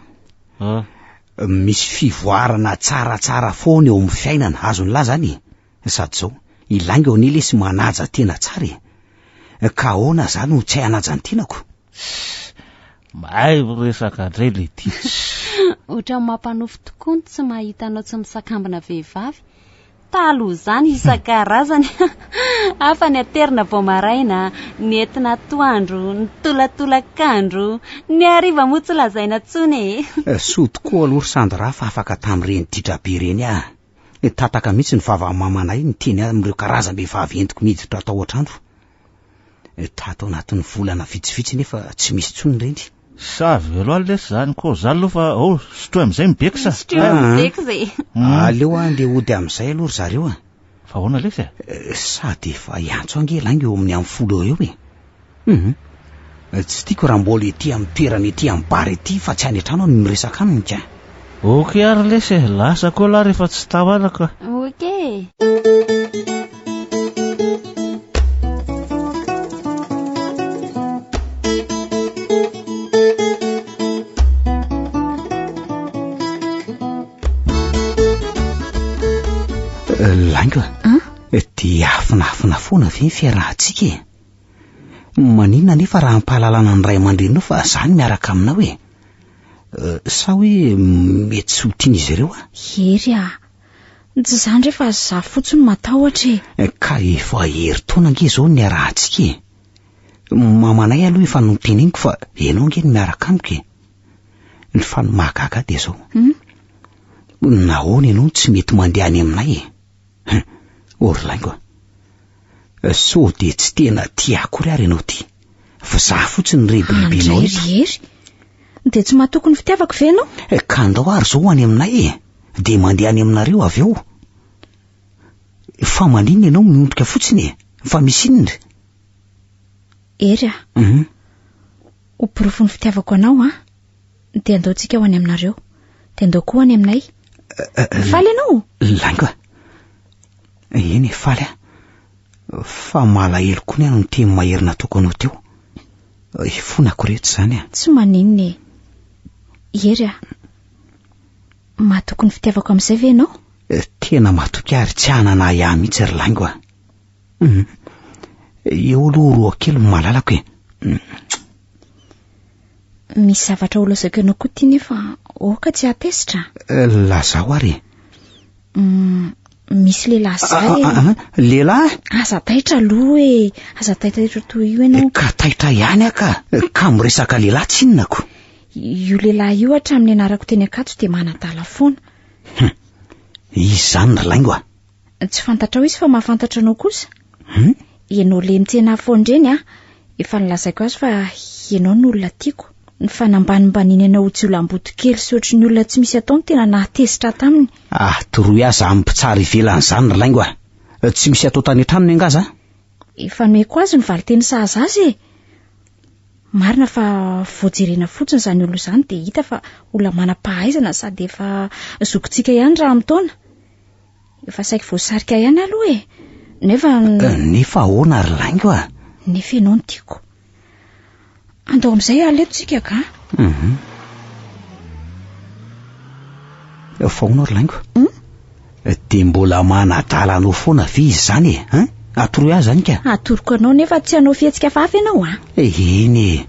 misy fivoarana tsaratsara foana eo amin'ny fiainana azony la zany sady zao ilainga eo nile sy manaja tena tsara ka ahoana zany ho tsy hanaja ny tianako mahay resaka indray le ty ohatra mampanofy tokoa tsy mahita anao tsy misakambina vehivavy taloha zany isan-karazany hafa ny aterina vao maraina ny entina toandro ny tolatolakandro ny hariva moa tsy lazaina tsony so tokoa aloha Sandra fa afaka tamin'ireny titrabe reny tataka mihitsy ny vava-mamanay ny teny amin'ireo karazam-behivavy entiko miditra atao an-trano tatao anatin'ny volana vitsivitsy nefa tsy misy tsony reny savy aloha lesy zany koa zany aloha fa sotroy amin'izay mibeksa zay aleo andeha ody amin'izay aloha zareo fa ahoana lesy sady efa iantso angelainga eo amin'ny amin'ny folo eo tsy tiako raha mbola ety amin'ny toerana ety amin'ny bary ety fa tsy any an-trano ny miresaka aminy ka ok ary lesy lasa koa la rehefa tsy tavaraka ok laingo dia afinafina foana ve ny fiarahantsika maninona nefa raha ampahalalana ny ray aman-drenao fa zany miaraka aminao sa hoe mety tsy ho tian'izy ireo Hery tsy zany rehefa za fotsiny matahotra ka efa hery taona nge zao ny arahantsika mamanay aloha efa noteneniko fa ianao nge ny miaraka amiko ny fanomahagaga dia zao nahoana ianao tsy mety mandeha any aminay orlaingo so de tsy tena tia akory ary ianao ty fa za fotsiny rebelibinao hery de tsy mahatoky ny fitiavako ve ianao ka andao ary zao any aminay de mandeha any aminareo avy eo fa maninona ianao miondrika fotsiny fa misy inona Hery ho pirofo ny fitiavako anao de andaontsika ho any aminareo de andao koa any aminay faly ianao laingo eny faly fa malahelo koa ny ano ny teny maherina tokanao teo fonako rehetra zany tsy maninona Hery mahatoky ny fitiavako amin'izay ve ianao tena mahatoky ary tsy hanana iahy mihitsy ry laingo eo aloha roa kely malalako misy zavatra olazako ianao koa ty nefa oka tsy atesitra lazao ary misy lehilahy zay lehilahy aza taitra aloha aza taitra toy io ianao ka taitra ihany ka miresaka lehilahy tsy inonako io lehilahy io hatramin'ny anarako teny akato de manadala foana izy zany ry laingo Tsy fantatra ho izy fa mahafantatra anao kosa. Ianao le mitsena fondreny efa nilazaiko azy fa ianao ny olona tiako. Ny fanambanimbaniany anao tsy olam-boto kely sy ohatry ny olona tsy misy atao ny tena nahatezitra taminy. Toroy aza ampitsara ivelany zany Raingo tsy misy atao tany an-tranony angaza. Efa noeko azy ny valiteny sahaza azy marina fa voajerena fotsiny izany olo izany dia hita fa olona manam-pahaizana sady efa zokontsika ihany raha amin'taona. Efa saika voasarika ihany aloha nefa ahoana ry Raingo nefa ianao no tiako. Andao amin'izay aletosika ka. Fahoana ry Raingo dia mbola manadalanao foana ve izy zany atoroy azy zany ka. Atoroko anao nefa tsy anao fihetsika fafa ianao eny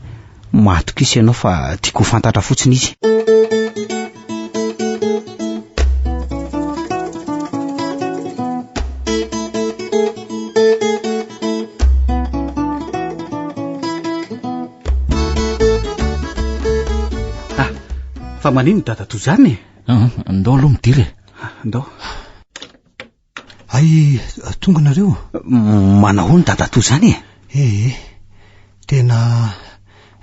matoka isy ianao fa tiako fantatra fotsiny izy. Fa manino dadatoa zany andao aloha midiry andao. Ay tonga nareo. Manao ny dadatoa zany tena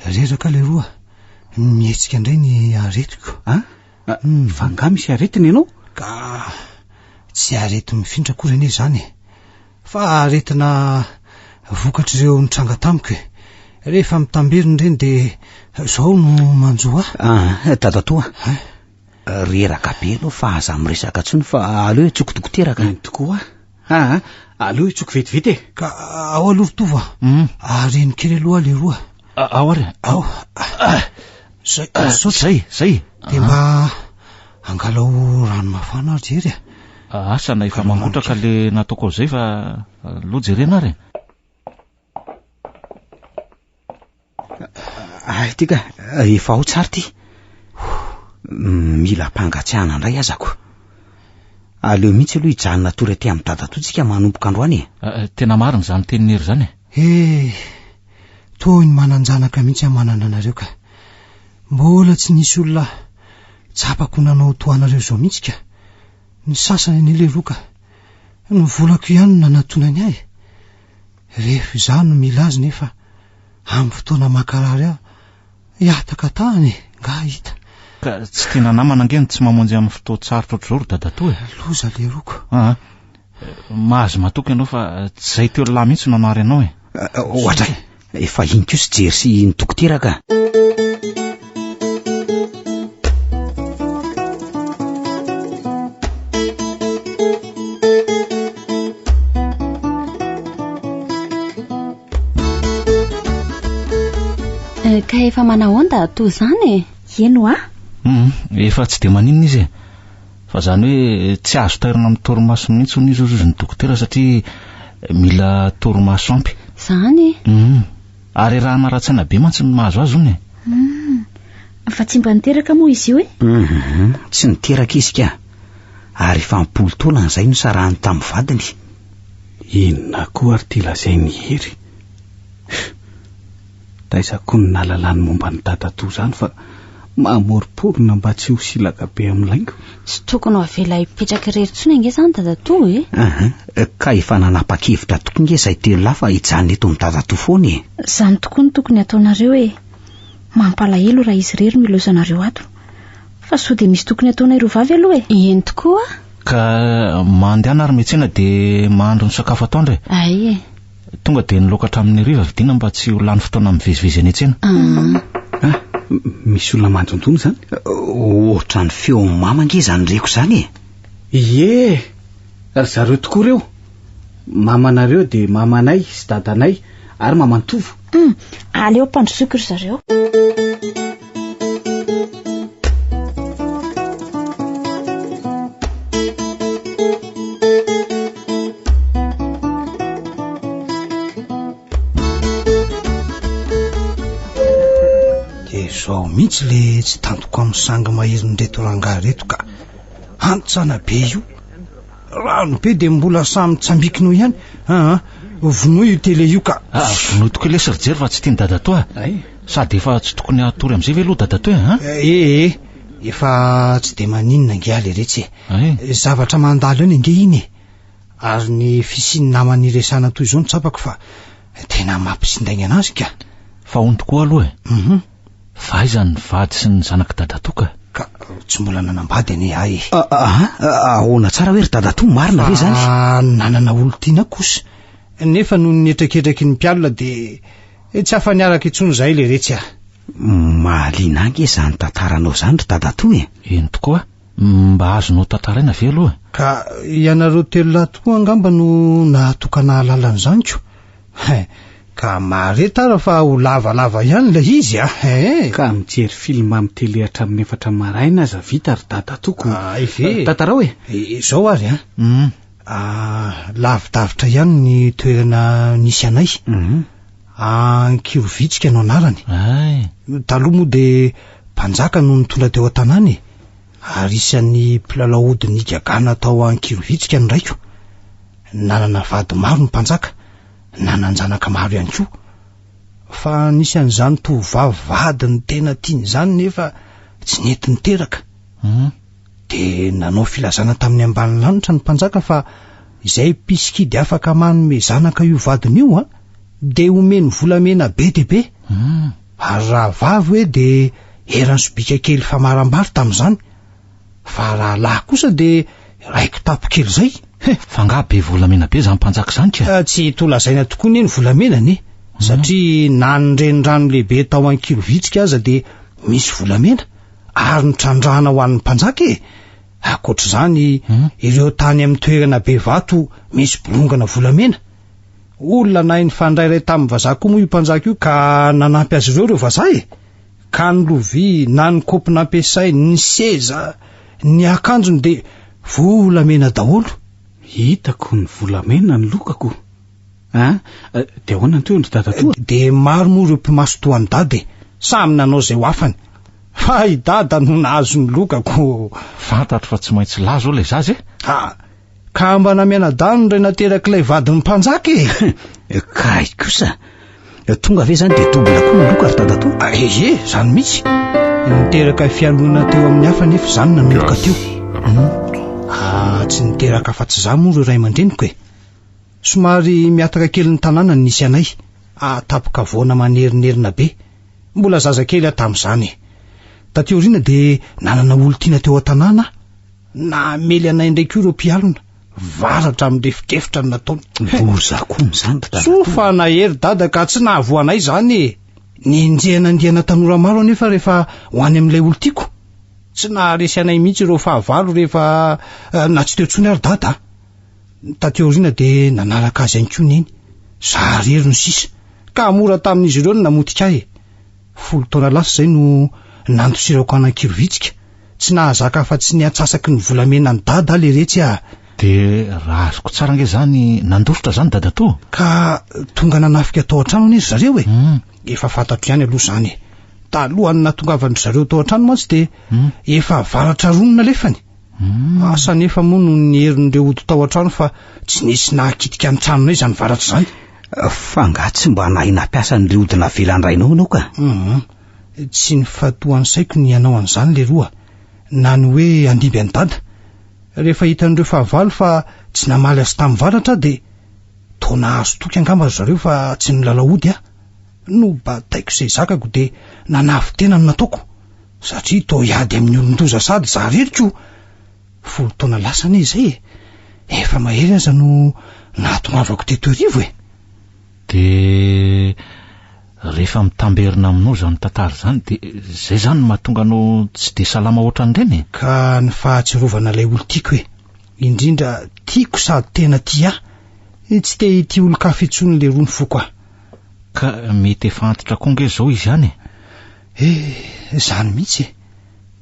reraka le roa mihetsika indray ny aretiko. Vanga misy aretiny ianao ka tsy arety mifindra kory ane zany fa aretina vokatr'ireo nitranga tamiko rehefa mitamberiny reny de zao no manjoa. Dadatoa reraka be aloha fa aza miresaka tsony fa aleo tsokodokoteraka tokoa. Aleo tsoko vetivety ka ao aloha ritova areny kely aloha le roa. Ao ary zay de mba angalao rano mafana ary jery asana efa mangotraka le nataoko zay fa lo jerena ary. Tika efa ao tsara ty mila mpangatsiahana indray azako. Aleo mihitsy aloha hijanona tory aty amin'ny dadatoantsika manomboka androany. Tena marina zany tenin'ery zany toy ny mananjanaka mihitsy amanana anareo ka mbola tsy nisy olona tsapako nanao toanareo zao mihitsy ka ny sasany an'ile roka ny volako ihany nanatonany ahy rehefa izany no mila azy nefa amin'ny fotoana makarary aho hiataka tany nga hita ka tsy tena namana angeny tsy mamonjy amin'ny fotoatsarotra ohatr'izao ry dadatoa loza le roko mahazo matoky ianao fa tsy zay teo lahy mihitsy no anary anao ohatra efa iny ko sy jery sy nitokoteraka. Ka efa manahoana toa zany eno efa tsy de maninona izy fa zany hoe tsy azo tairina amin'ny torimaso mihitsy ho nizy ny dokotera satria mila torimaso ampy zany ary raha naratsaina be mantsy ny mahazo azy ony fa tsy mba niteraka moa izy io tsy niteraka izy ka ary efa mipolo taolana izay no sarahany tamin'ny vadiny. Inona koa ary ty lazay ny hery taizako ny nalalany momba ny dadatoa zany fa mamoriporona mba tsy ho silaka be amin'ny laingo. Tsy tokony avela hipetraka irery tsony ange zany dadatoa ka efa nanapa-kevitra tokoa nge izay telo lafa hijanona eto amin'ny dadatoa foana zany tokoa ny tokony ataonareo mampalahelo raha izy rery milozanareo ato fa sao de misy tokony ataonay roa vavy aloha eny tokoa ka mandehana ary metsena de mahandro ny sakafo atoandra tonga de nilokatra amin'ny riva vidiana mba tsy ho lany fotoana mivezivezy any an-tsena. Misy olona manjontony zany ohatra ny feo mamange zany reko zany ry zareo tokoa reo mamanareo de mamanay sy dadanay ary mamantovo aleo mpandrosoky ry zareo. Zao mihitsy le tsy tantoko amin'ny sanga maherin'ny reto rangahy reto ka antsana be io rano be de mbola samy tsambikinao ihany vonoa io tele io ka vonoa tokoa le sarijery fa tsy tiany dadatoa sady efa tsy tokony atory amin'izay ve loha dadatoa efa tsy de maninona nge aly retsy zavatra mandalo eny nge iny ary ny fisiny namaniresana toy izao ny tsapako fa tena mampisindainy anazy ka. Fa hony tokoa aloha faiza ny vady sy ny zanaka dadatoka ka tsy mbola nanambady ane ay. Ahoana tsara hoe ry dadatoa marina ve zany? Nanana olo tiana kosa nefa noho ny etreketraky ny mpialina de tsy afa-niaraka intsony izay le retsy ah. Mahaliana ange zany tantaranao zany ry dadatoa eny tokoa mba azonao tantaraina ve aloha? Ka ianareo telo lahy tokoa angamba no nahatokana lalana zany ko. Ka maretara fa ho lavalava ihany la izy ka mijery film amin'ny tele hatramin'ny 4 maraina aza vita ry dadatoko. Tantara hoe izao ary lavidavitra ihany ny toerana nisy anay. Ankirovitsika no anarany. Taloha moa de mpanjaka no nitondra teo an-tanàny ary isan'ny mpilalao ody ny gagana tao Ankirovitsika ny raiko. Nanana vady maro ny mpanjaka, nananjanaka maro ihany koa, fa nisy an'izany tovavy vady ny tena tiany zany nefa tsy nety niteraka. De nanao filazana tamin'ny ambany lanitra ny mpanjaka fa izay piskidy afaka manome zanaka io vadiny io de omeny volamena be de be. Ary raha vavy hoe de erany sobika kely famaram-bary tamin'izany, fa raha lahy kosa de raiko tapo kely zay. Fa nga be volamena be zany mpanjaka zany ka. Tsy tolazaina tokoa ny volamena ne, satria na ny renirano lehibe tao Ankirovitsika aza de misy volamena ary ny trandrahana ho an'ny mpanjaka akoatra zany ireo tany amin'ny toerana be vato misy bolongana volamena. Olona nahy ny fandrairay tamin'ny vazaha koa moa io mpanjaka io ka nanampy azy ireo vazaha ka ny lovia na ny kopy nampiasay, ny seza, ny akanjony de volamena daholo. Hitako ny volamena ny lokako. De ahoana ny toendry dadatoa? De maro moa ireo mpimaso toany dady samy nanao zay ho afany, fa i dada no nahazo ny lokako. Fantatro fa tsy maintsy lazo le zazy ka mba namiana dano ray nateraka ilay vadiny mpanjaka Kay kosa tonga ve zany de dobla koa ny loka ry dadatoa? Zany mihitsy niteraka fialona teo amin'ny hafa nefa zany nanoloka teo. Tsy niteraka fa tsy zany moa ireo ray aman-dreniko somary miataka kely ny tanàna nisy anay, tapoka voana manerinerina be, mbola zaza kely tamin'izany. Tateoriana de nanana olo tiana teo an-tanàna na mely anay ndraiky ireo mpialona varatra amin'ny lefikefitra ny nataony. Bozakony zany sofa nahery dada ka tsy nahavoanay zany ninjehana andiana tanora maro nefa rehefa ho any amin'ilay olo tiako tsy naharesy anay mihitsy ireo fahavalo rehefa na tsy teo tsony ary dada. Tateoriana de nanaraka azy anko neny zarery no sisa ka mora tamin'izy ireo no namotika 10 taona lasa zay no nandosirako any Ankirovitsika, tsy nahazaka fa tsy niatsasaky ny volamena ny dada le retsy de raha azoko tsara nge zany nandofitra zany dadatoa ka tonga nanafika tao an-trano nezy zareo efa fantatro ihany aloha zany talohany natongavany zareo tao an-trano mantsy de efa varatra ronona lefany. Asa nefa moa no ny herin'ireo ody tao an-trano fa tsy nisy nahakitika ny tranonay zany varatra zany. Fa nga tsy mba nahy nampiasa ny ody navelandrainao anao ka? Tsy ny fatohan'ny saiko ny anao an'izany le roa na ny hoe andimby any dada. Rehefa hitan'ireo fahavalo fa tsy namaly azy tamin'ny varatra de tona azo toky angamba zareo fa tsy nylala ody no bataiko izay zakako de nanavy tena no nataoko, satria to hiady amin'ny olon-doza sady zareriko 10 taona lasa ne izay efa mahery aza no nahatongavako teto arivo de rehefa mitamberina aminao zany tantara zany de zay zany mahatonga anao tsy de salama ohatran'ireny ka ny fahatsirovana ilay olo tiako indrindra tiako sady tena tia tsy te ity olo kafa itsony le rony foko ka mety efa antitra konge zao izy ihany zany mihitsy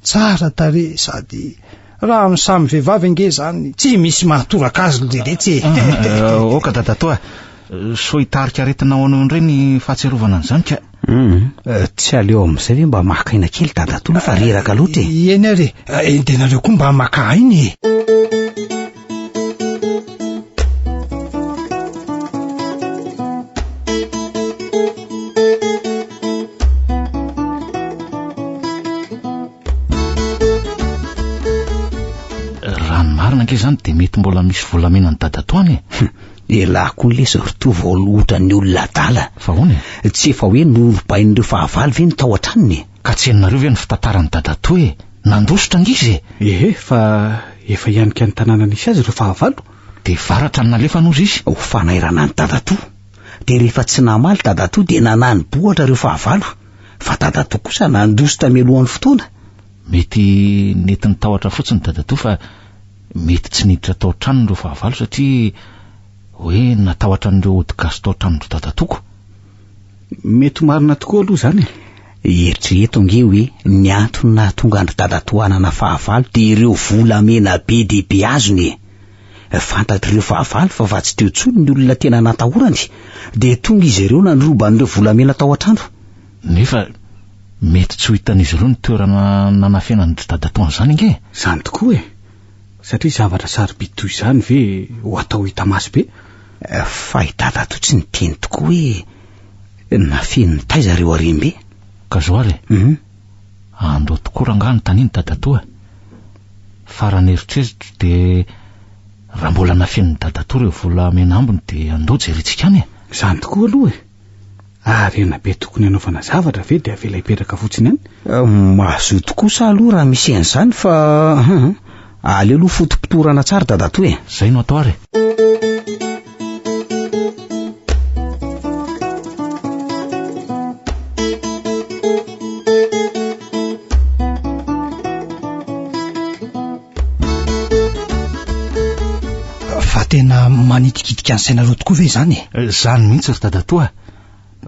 tsara tare sady raha amin'ny samy vehivavy ange zany tsy misy mahatoraka azy leletsy oka dadatoa so hitarika aretinao anao indray fahatsiarovana an'izany ka tsy aleo amin'izay ve mba makaina kely dadatoa fa reraka loatra eny ary de nareo koa mba maka iny Raha ny marina ange izany dia mety mbola misy volamena ny dadatoany elako nyle sorto voalotra ny olona dala fa hoany tsy efa hoe norobain'ireo fahavalo ve ny tao an-tranony ka tsy henonareo ve ny fitantarany dadato e nandositra angizy fa efa ianika ny tanàna nisy azy ireo fahavalo dia varatra ny nalefa nozy izy ho fanairana ny dadato dia rehefa tsy namaly dadato dia nanany bohatra ireo fahavalo fa dadato kosa nandositra mialohan'ny fotoana mety netiny tahotra fotsiny dadato fa mety tsy niditra tao an-tranony ireo fahavalo satria hoe natahotra n'ireo odigasy tao an-tranondro dadatoko mety marina tokoa aloha izany eritrereto nge hoe ny antony nahatonga andry dadato hanana fahavalo dia ireo volamena be dehibe azony fantatr'ireo fahavalo fa tsy teo tsony ny olona tena natahorany dia tonga izy ireo nanoroban'ireo volamena tao an-trano nefa mety tsy ho hitan'izy ireo ny toerana nanafenany dadato an'izany nge izany tokoa satria zavatra sarobidy toy izany ve ho atao hita maso be fa i dadato tsy niteny tokoa hoe nafen'ny taiza reo arembe ka zoary andao tokoa rangany taniny dadato farany eritreritro dia raha mbola nafen'ny dadato reo volamena ambony dia andao jerentsika any izany tokoa aloha ary ena be tokony hanaovana zavatra ve dia avela hipetraka fotsiny any mazoto kosa aloha raha misy an'izany fa aleo aloha fotom-pitorana tsara dadato zay no atao ary fa tena manitikitika ny sainareo tokoa ve izany zany mihitsy ry dadato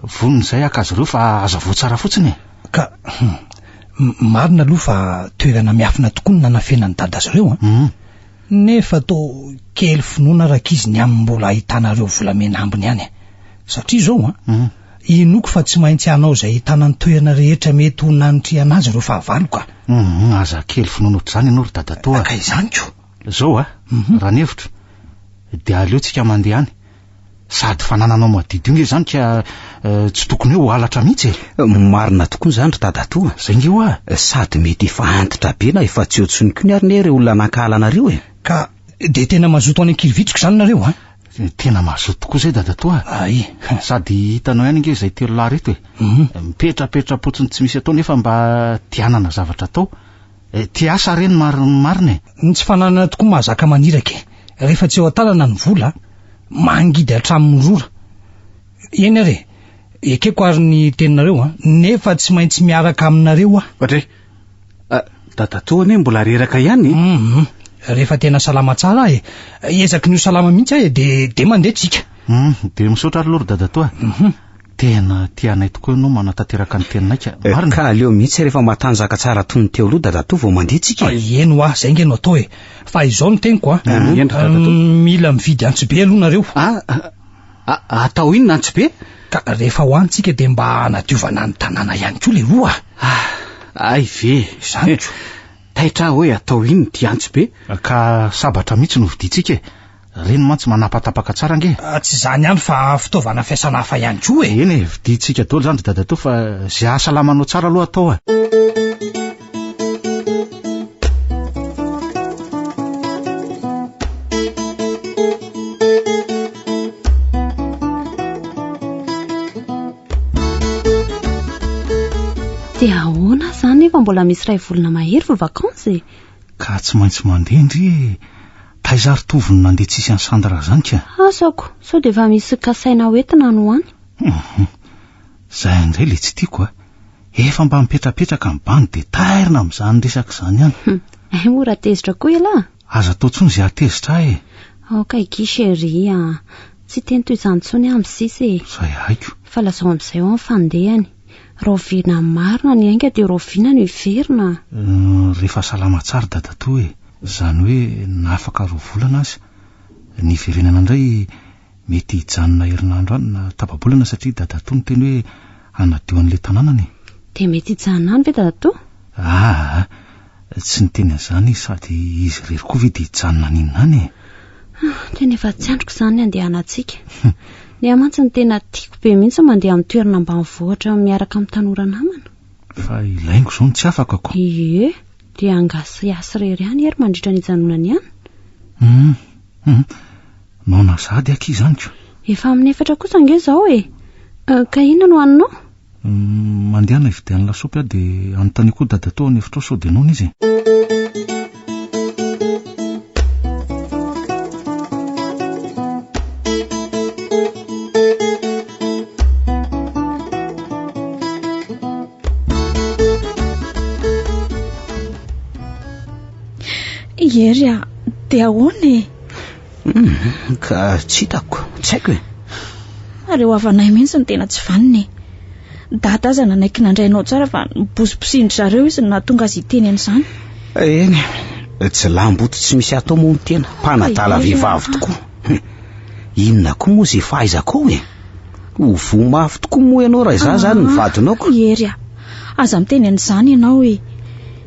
vonony izay akazy ireo fa azavo tsara fotsiny ka marina aloha fa toerana miafina tokoa ny nanafenany dada azy ireo nefa to kely finoana rak'izy ny amin'ny mbola ahitanareo volamena ambony any satria zao inoko fa tsy maintsy anao izay hitanany toerana rehetra mety ho nanitry anazy ireo fahavalo ka aza kely finoana ohatr'izany ianao ry dadato ka izany ko zao raha ny hevitro dia aleotsika mandeha any sady fanananao madidy nge izany ka tsy tokony hoe ho alatra mihitsy marina tokoa izany ry dadato zay nge sady mety efa antitra be na efa tsy otsony koa ny ary ne ireo olona nankahalanareo ka dia tena mazoto any ankilivitriko izany nareo tena mazoto tokoa zay dadato ay sady hitanao ihany nge izay telo lahy reto mipetrapetra-potsiny tsy misy atao nefa mba tianana zavatra atao ti asa reny marina tsy fananana tokoa mahazaka maniraka rehefa tsy eo an-tanana ny vola mangidy hatramin'ny rora eny are ekeko ary ny teninareo nefa tsy maintsy miaraka aminareo ohatra dadato ane mbola reraka ihany rehefa tena salama tsara ezaka nio salama mihitsy dia mandeha tsika dia misaotra ary lory dadato tena tianay tokoa ianao manatanteraka ny teninayka marina ka aleo mihitsy rehefa matanjaka tsara tony teo aloha dadato vao mandeha tsika eno zay nge no atao fa izao no teniko mila mividy antso be aloha nareo atao inona antso be ka rehefa ho antsika dia mba hanadiovana ny tanàna ihany koa le roa ay ve izany ko taitra hoe atao inona ty antso be ka sabatra mihitsy no viditsika reny mantsy manapatapaka tsara nge tsy izany ihany fa fitaovana fiasana hafa ihany koa eny viditsika daholo zany ry dadato fa zay ahasalamanao tsara aloha atao dia ahoana zany efa mbola misy ray volana mahery vo vakansy ka tsy maintsy mandeha ndry taizary tovony nandeha tsisy any sandra zany ka asako sao dia efa misy kasaina hoentina no any zay indray le tsy tiako efa mba mipetrapetraka ny bany dia tairina amin'izany resaka izany ihany mora tezitra koa ela aza atao tsony izay atezitra aoka igishery tsy teny toy izany tsony amin'ny sisy zay haiko fa lazao amin'izay ao amin'ny fandehany roviana marina ny ainga dia roviana ny iverina rehefa salama tsara dadato izany hoe naafaka roa volana azy ny verenana indray mety hijanona herinandro any na tapabolana satria dadato ny teny hoe anadio an'ilay tanànany dia mety hijanona any ve dadato tsy ny teny an'izany sady izy rery koa ve dia hijanona ninona any tena efa tsy androko izany andehanantsika ny amantsy ny tena tiako be mihitsy mandeha amin'ny toerana ambanivohitra miaraka amin'ny tanora namana fa ilaingo izao no tsy afaka ko dia angasiasy rery ihany ery mandritra ny hijanonany ihany Naona sady aky izanyko. Efa amin'ny 4 kosa nge zao ka inona no haninao? Mandehana ividian'ny lasopy aho dia anontany koa dada tao any efitra sao dia noana izy. Ery dia ahoana ka tsy hitako, tsy haiko e. Areo havanay mihitsy ny tena tsy vaniny. Dada aza nanaiky nandrainao tsara fa niposiposindry zareo izy na tonga azy iteny an'izany. Eny, tsy lamboto tsy misy atao moa ny tena, mpanadala vehivavy tokoa. Inona koa moa izay fahaizako e? Ho vomafy tokoa moa ianao raha izany zany ny vadinao ko. Ery aza miteny an'izany ianao e.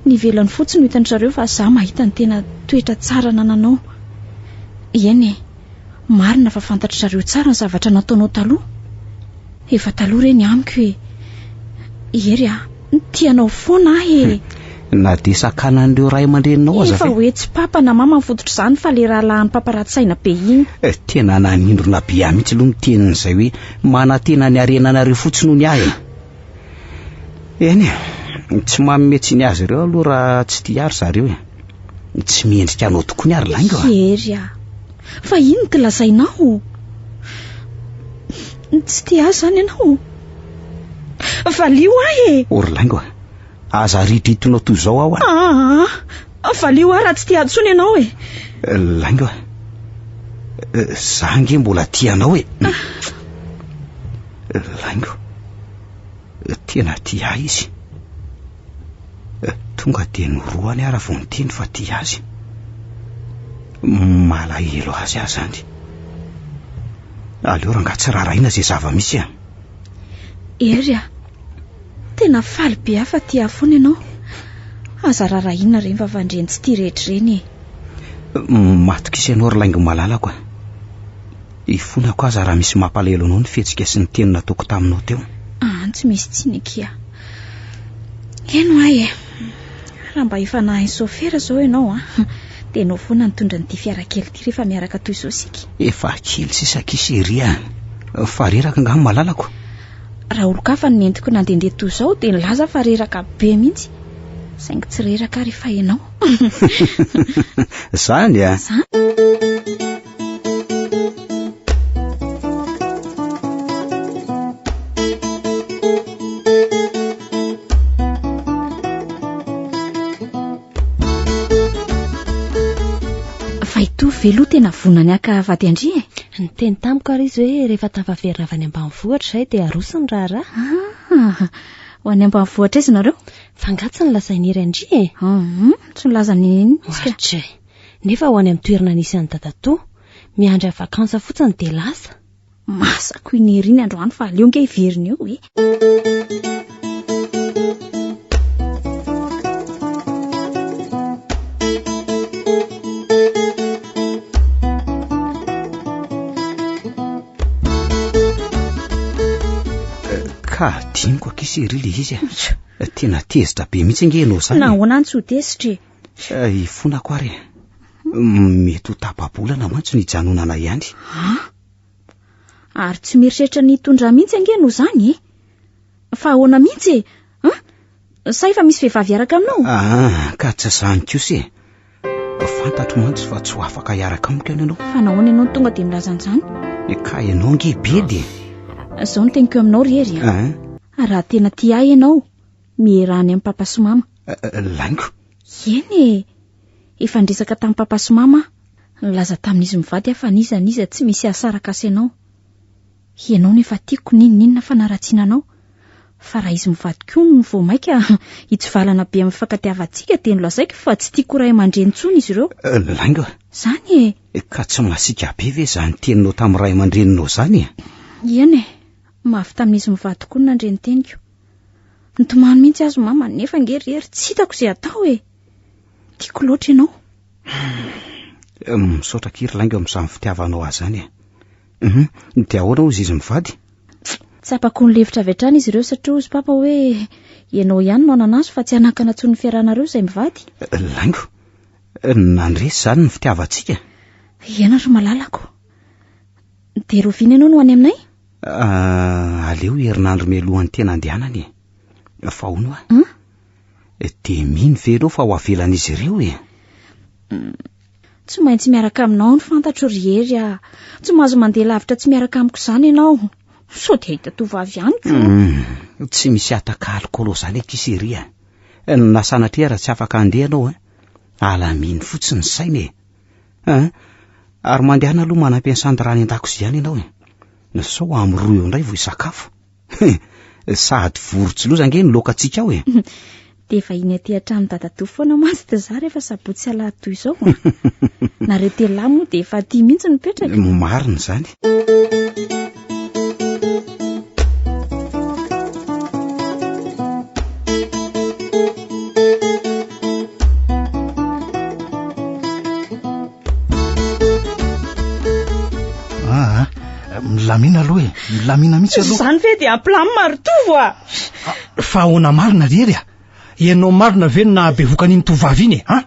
Nivelany fotsiny hitany zareo fa za mahita ny tena toetra tsara nananao. Eny marina fa fantatry zareo tsara ny zavatra nataonao taloha. Efa taloha reny amiko e. Ery tianao foana e. Na dia sakanan'ireo ray aman-dreninao aza fa hoe tsy papa na mama mifototr' izany fa le rahalahan'ny papa ratsy-saina be iny. Tena nanindrona be ahy mihitsy aloha mitenin'izay hoe manantena ny arenanareo fotsiny ny ahy. Eny tsy mametsy ny azy ireo aloha raha tsy tia ary zareo e. Tsy miendrika anao tokoa ny ary laingo. Ery fa ino ty lazainao? Tsy tia azy zany ianao. Valio ahy e. Ory laingo aza ridritinao toy izao aho valio ahy raha tsy tia atsony ianao e. Laingo za nge mbola tianao e. Laingo tena tia izy. Tonga dia noroany ara vao niteny fa tia azy. Malahelo azy ahy zany. Aleo ranga tsy raraina izay zava-misy Ery tena faly be ahy fa tia foana ianao. Aza raraina reny vavandreny tsy tia rehetra reny Matoka isanao ry laingo malalako. Ifonako aza raha misy mampalahelo anao ny fihetsika sy ny teny nataoko taminao teo. Tsy misy tsinikia. Eno ahy raha mba efa nahay sofera zao ianao dia nao foana nitondra n'ity fiara kely ity rehefa miaraka toy izao sika. Efa kely sisakisy fa reraka nga malalako. Raha olo-kafa nentiko nandendeha toy izao dia nilaza fa reraka be mihitsy. Saingy tsy reraka rehefa ianao. Zany velo tena vonany aka vady andry Ny teny tamiko ary izy hoe rehefa tafaverina avy any ambanivohitra izay dia arosony raharaha. Ho any ambanivohitra izy nareo? Fangatsy ny lazain'iry andry tsy nilazany iny. Ohatra nefa ho any amin'ny toerana nisy any dadatoa miandry vakansa fotsiny dia lasa. Masako iny ery iny androany fa aleo nge iveriny eo ka diniko akisy ery le izy tena tezitra be mihitsy nge ianao zany. Nahoana tsy ho tesitra ifonako ary mety ho tapa-bolana mantsy ny hijanonana ihany. Ary tsy mieritreritra ny tondra mihitsy ange no zany fa ahoana mihitsy say fa misy vehivavy araka aminao? Ka tsy zany kosa fantatro mantsy fa tsy ho afaka hiaraka amiko ianao. Fa nahoana ianao tonga dia milazan'izany? Ka ianao nge be dia zao no teniko aminao rery raha tena tia ahy ianao mierany amin'ny papa sy mama. Laingo eny efa ndresaka tamin'ny papa sy mama nilaza tamin'izy mivady fa nizaniza tsy misy asaraka sy ianao. Ianao nefa tiako ninona fa naratsiana anao fa raha izy mivady koa ny vao maika hitsivalana be amin'ny fankatiavantsika dia nolazaiko fa tsy tiako ray aman-drenitsony izy ireo. Laingo zany ka tsy masika be ve zany teninao tamin'ny ray aman-dreninao zany eny mafy tamin'izy mivady koa nandreny teniko. Nitomany mihitsy azo mama nefa ngerery tsy hitako izay atao tiako loatra ianao. Misaotra kiry laingo amin'izany fitiavanao azy zany dia ahoana ozy izy mivady? Tsapako ny levitra avy hatrany izy ireo satria ozy papa hoe ianao ihany no ananazy fa tsy hanakana tsony ny fiarahanareo izay mivady. Laingo nandresy zany ny fitiavantsika? Iana ro malalako. De Rovina ianao no any aminay? Aleo herinandro mialohan'ny tena andehanany. Fa hono de mino ve ianao fa ho avelan'izy ireo e? Tsy maintsy miaraka aminao ny fantatro rehery a. Tsy mahazo mandeha lavitra tsy miaraka amiko izany ianao. Sao dia hita tovavy ihany ko. Tsy misy ataka alcoolo zany ekisery a. Na sanatria raha tsy afaka andeha ianao alaminy fotsiny saina e. Ary mandehana aloha manam-piasany rany an-dakozia ihany ianao e. Sao am'roa eo indray vao isakafo. Sady vorotsiloza ange ny lokantsika ao e. De efa iny aty hatramin'ny dadatoa foana mantsy ty za rehefa sabotsy alahady toy izao. Nareo telo moa de efa aty mihitsy mipetraka. Marina zany. Milamina aloha e. Milamina mihitsy aloha. Zany ve dia ampilamy maritovo a. Fa ahoana marina rery a? Ianao marina ve na bevokan'iny tovavy iny e?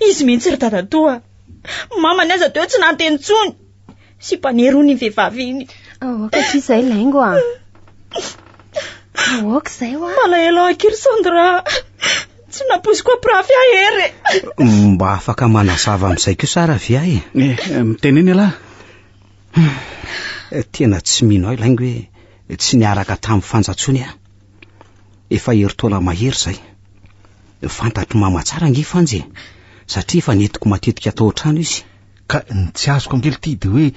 Izy mihitsy ry dadatoa. Mamany aza teo tsy nanteny tsony. Sy mpanerony ny vehivavy iny. Oka izay laingo a. Oka izay a. Malahelo akery Sandra. Tsy naposiko aprafy ahery. Mba afaka manazava amin'izay koa sara via e. Miteneny ala. Tena tsy mino ahy laingo hoe tsy niaraka tamin'ny fanjatsony a. Efa heritaona mahery zay. Fantatro mama tsara ange fanje. Satria efa netiko matetika atao trano izy. Ka tsy azoko angely ty de hoe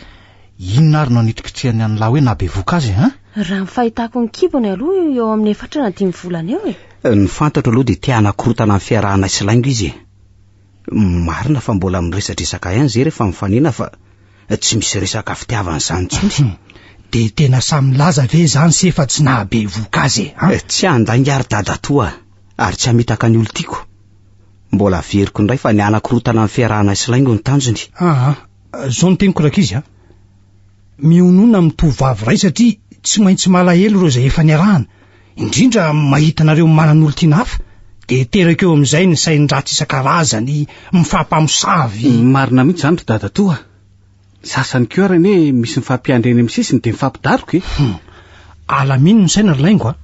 inona ary nanitrikitsihany an'la hoe nabevoka azy Raha fahitako ny kibony aloha eo amin'ny 4 na 5 volana eo e. Ny fantatro aloha de tia anakorotana amin'ny fiarahana sy laingo izy. Marina fa mbola miresadresaka ihany zay rehefa mifanena fa tsy misy resaka fitiavana zany tsony. De tena samy laza ve zany sy efa tsy nahabevoka azy Tsy andangyary dadatoa ary tsy hamitaka ny olon-tiako. Mbola veriko indray fa ny anakorotana amin'ny fiarahana sy laingo ny tanjony. Zao ny teniko raka izy mionona amin'ny tovavy ray satria tsy maintsy malahelo ireo izay efa niarahana. Indrindra mahita nareo manan'olo tiana hafa de teraka eo amin'izay ny sain-dratsy isan-karazany mifampamosavy. Marina mihitsy zany ry dadatoa. Sasany keo ary ne misy mifampiandreny amin'ny sisiny de mifampidaroka e. Alamino ny saina ry laingo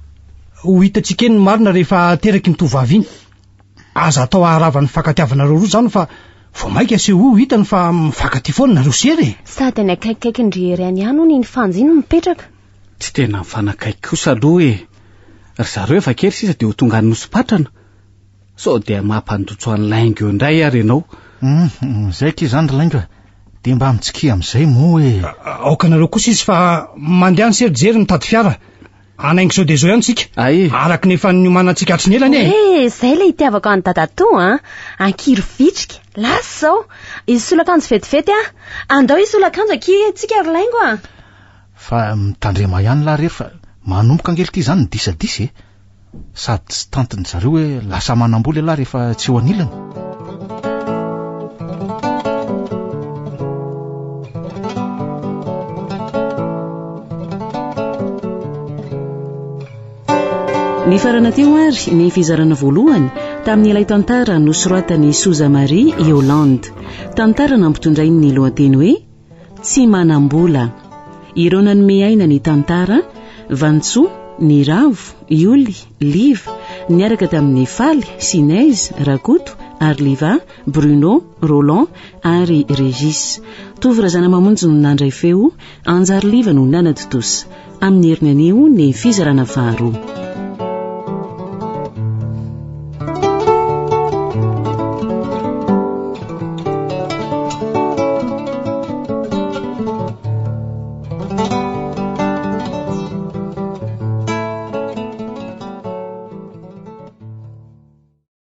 ho hitantsika eny marina rehefa teraky ny tovavy iny. Aza atao aharavan'ny fankatiavanareo roa zany fa vao maika se ho hitany fa mifankaty foana nareo sery. Sady ny akaikikaiky ny rehery any ihany hono iny fanjiny mipetraka. Tsy tena mifanakaiky kosa aloha e. Ry zareo efa kely sisa de ho tonga ny nosopatrana. Sao de mampandotso an'ny laingo eo indray ary ianao. Zay ky zany ry laingo de mba mitsikia amin'izay moa e. Aoka nareo kosa izy fa mandeha ny serijery mitady fiara. Anaingo sao de zao ihany tsika. Araky nefa niomanantsika hatry ny elany zay le itiavako any dadatoa ankiry vitrika. Lasa zao izy solakanjo vetivety andao izy solakanjo tsika ry laingo Fa mitandrema ihany la rery fa manomboka angely ty zany ny disadisa e. Sady tsy tantiny zareo hoe lasa manamboly la rehefa tsy eo anilany. Ny farana teo ary ny fizarana voalohany tamin'ny ilay tantara nosoratany Soza Marie Yolande. Tantara nampitondray ny lohateny hoe tsy manambola. Ireo nanome aina ny tantara Vantsoa, ny Ravo, Ioly, Liva niaraka tamin'ny Faly, Sinez, Rakoto, Arliva, Bruno, Roland ary Régis. Tovirazana mamonjy no nandray feo, Anjary Liva no nanaditosa. Amin'ny herinanio ny fizarana faharoa.